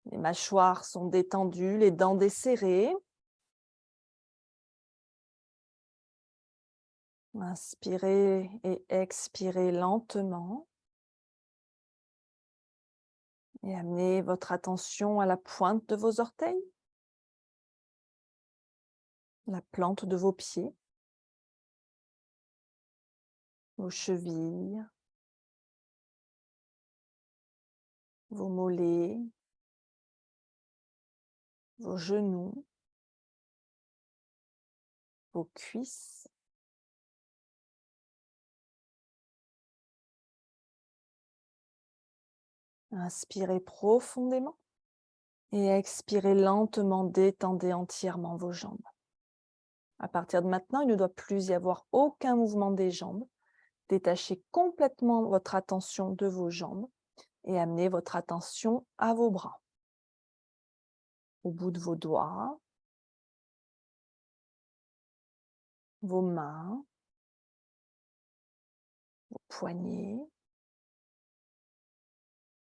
S2: Les mâchoires sont détendues, les dents desserrées. Inspirez et expirez lentement. Et amenez votre attention à la pointe de vos orteils, la plante de vos pieds, vos chevilles, vos mollets, vos genoux, vos cuisses. Inspirez profondément et expirez lentement, détendez entièrement vos jambes. À partir de maintenant, il ne doit plus y avoir aucun mouvement des jambes. Détachez complètement votre attention de vos jambes et amenez votre attention à vos bras, au bout de vos doigts, vos mains, vos poignets,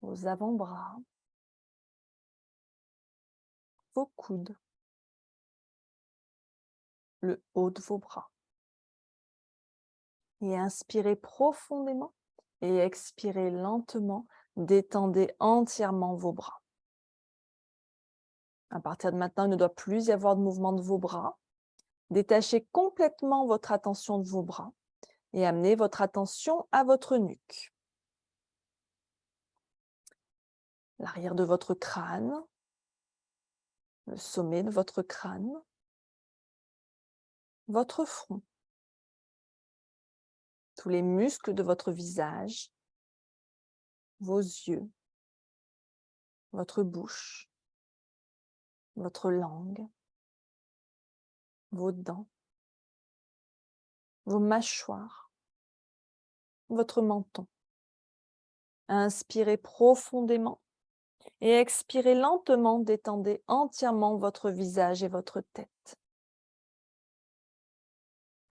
S2: vos avant-bras, vos coudes, le haut de vos bras. Et inspirez profondément et expirez lentement. Détendez entièrement vos bras. À partir de maintenant, il ne doit plus y avoir de mouvement de vos bras. Détachez complètement votre attention de vos bras et amenez votre attention à votre nuque. L'arrière de votre crâne, le sommet de votre crâne, votre front, tous les muscles de votre visage, vos yeux, votre bouche, votre langue, vos dents, vos mâchoires, votre menton. Inspirez profondément et expirez lentement, détendez entièrement votre visage et votre tête.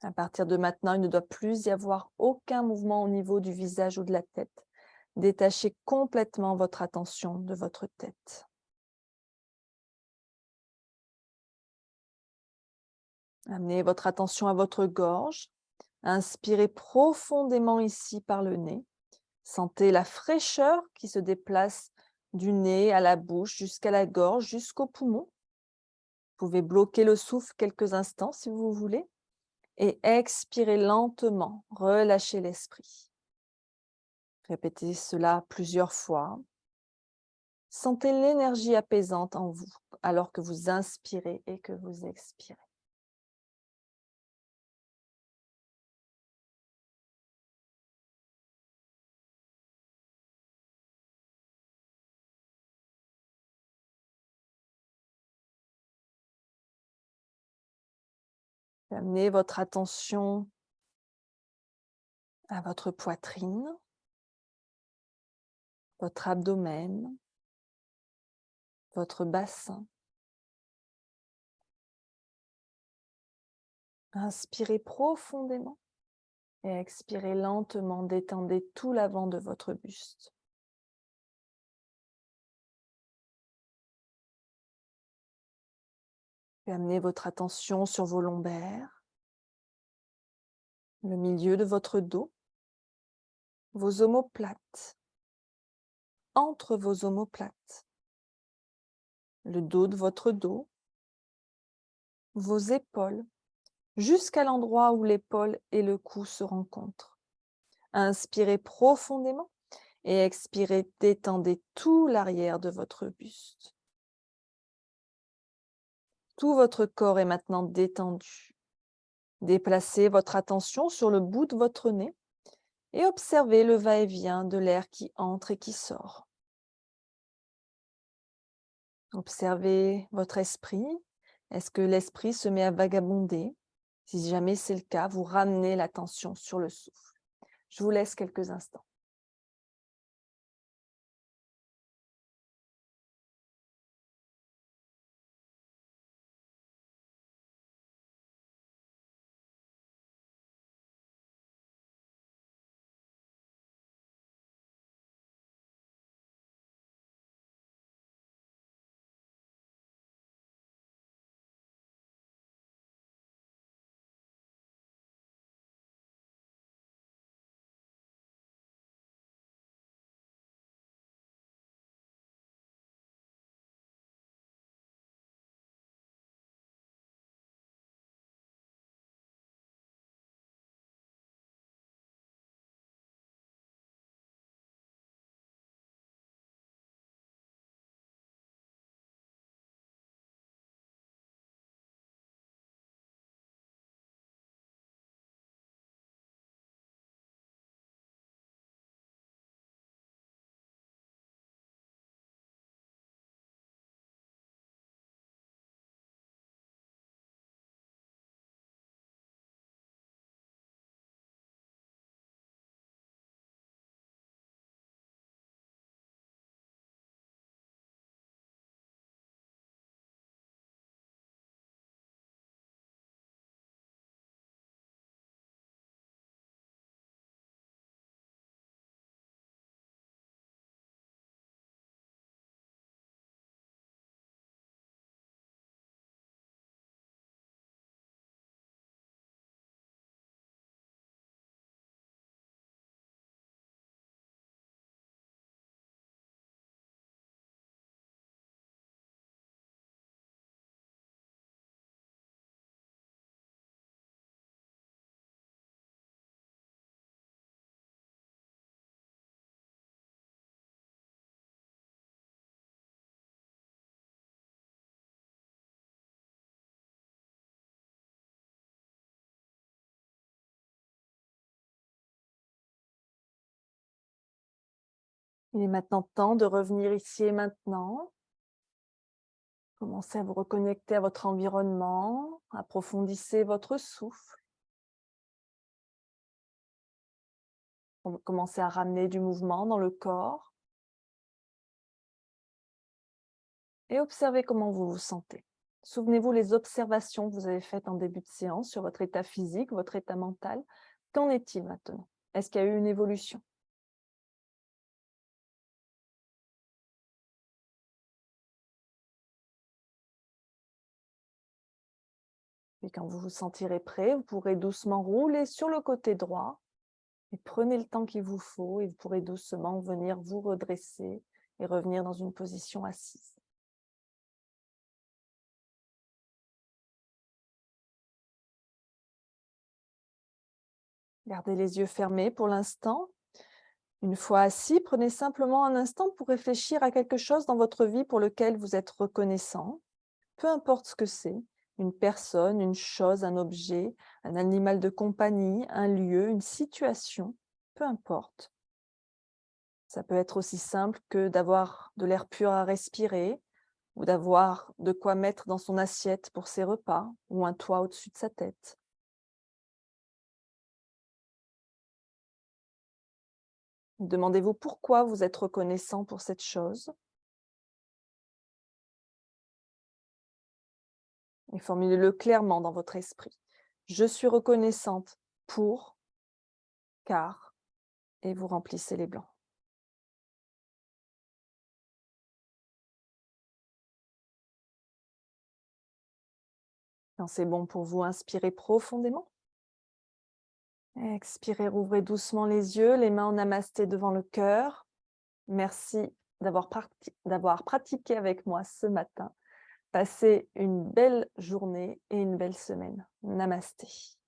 S2: À partir de maintenant, il ne doit plus y avoir aucun mouvement au niveau du visage ou de la tête. Détachez complètement votre attention de votre tête. Amenez votre attention à votre gorge. Inspirez profondément ici par le nez. Sentez la fraîcheur qui se déplace du nez à la bouche, jusqu'à la gorge, jusqu'aux poumons. Vous pouvez bloquer le souffle quelques instants si vous voulez. Et expirez lentement, relâchez l'esprit. Répétez cela plusieurs fois. Sentez l'énergie apaisante en vous alors que vous inspirez et que vous expirez. Amenez votre attention à votre poitrine, votre abdomen, votre bassin. Inspirez profondément et expirez lentement, détendez tout l'avant de votre buste. Puis amenez votre attention sur vos lombaires, le milieu de votre dos, vos omoplates, entre vos omoplates, le dos de votre dos, vos épaules, jusqu'à l'endroit où l'épaule et le cou se rencontrent. Inspirez profondément et expirez, détendez tout l'arrière de votre buste. Tout votre corps est maintenant détendu. Déplacez votre attention sur le bout de votre nez et observez le va-et-vient de l'air qui entre et qui sort. Observez votre esprit. Est-ce que l'esprit se met à vagabonder? Si jamais c'est le cas, vous ramenez l'attention sur le souffle. Je vous laisse quelques instants. Il est maintenant temps de revenir ici et maintenant. Commencez à vous reconnecter à votre environnement, approfondissez votre souffle. Commencez à ramener du mouvement dans le corps et observez comment vous vous sentez. Souvenez-vous les observations que vous avez faites en début de séance sur votre état physique, votre état mental. Qu'en est-il maintenant? Est-ce qu'il y a eu une évolution? Et quand vous vous sentirez prêt, vous pourrez doucement rouler sur le côté droit et prenez le temps qu'il vous faut et vous pourrez doucement venir vous redresser et revenir dans une position assise. Gardez les yeux fermés pour l'instant. Une fois assis, prenez simplement un instant pour réfléchir à quelque chose dans votre vie pour lequel vous êtes reconnaissant. Peu importe ce que c'est, une personne, une chose, un objet, un animal de compagnie, un lieu, une situation, peu importe. Ça peut être aussi simple que d'avoir de l'air pur à respirer ou d'avoir de quoi mettre dans son assiette pour ses repas ou un toit au-dessus de sa tête. Demandez-vous pourquoi vous êtes reconnaissant pour cette chose et formulez-le clairement dans votre esprit. Je suis reconnaissante pour, car, et vous remplissez les blancs. Quand c'est bon pour vous, inspirez profondément. Expirez, rouvrez doucement les yeux, les mains en namasté devant le cœur. Merci d'avoir pratiqué avec moi ce matin. Passez une belle journée et une belle semaine. Namasté.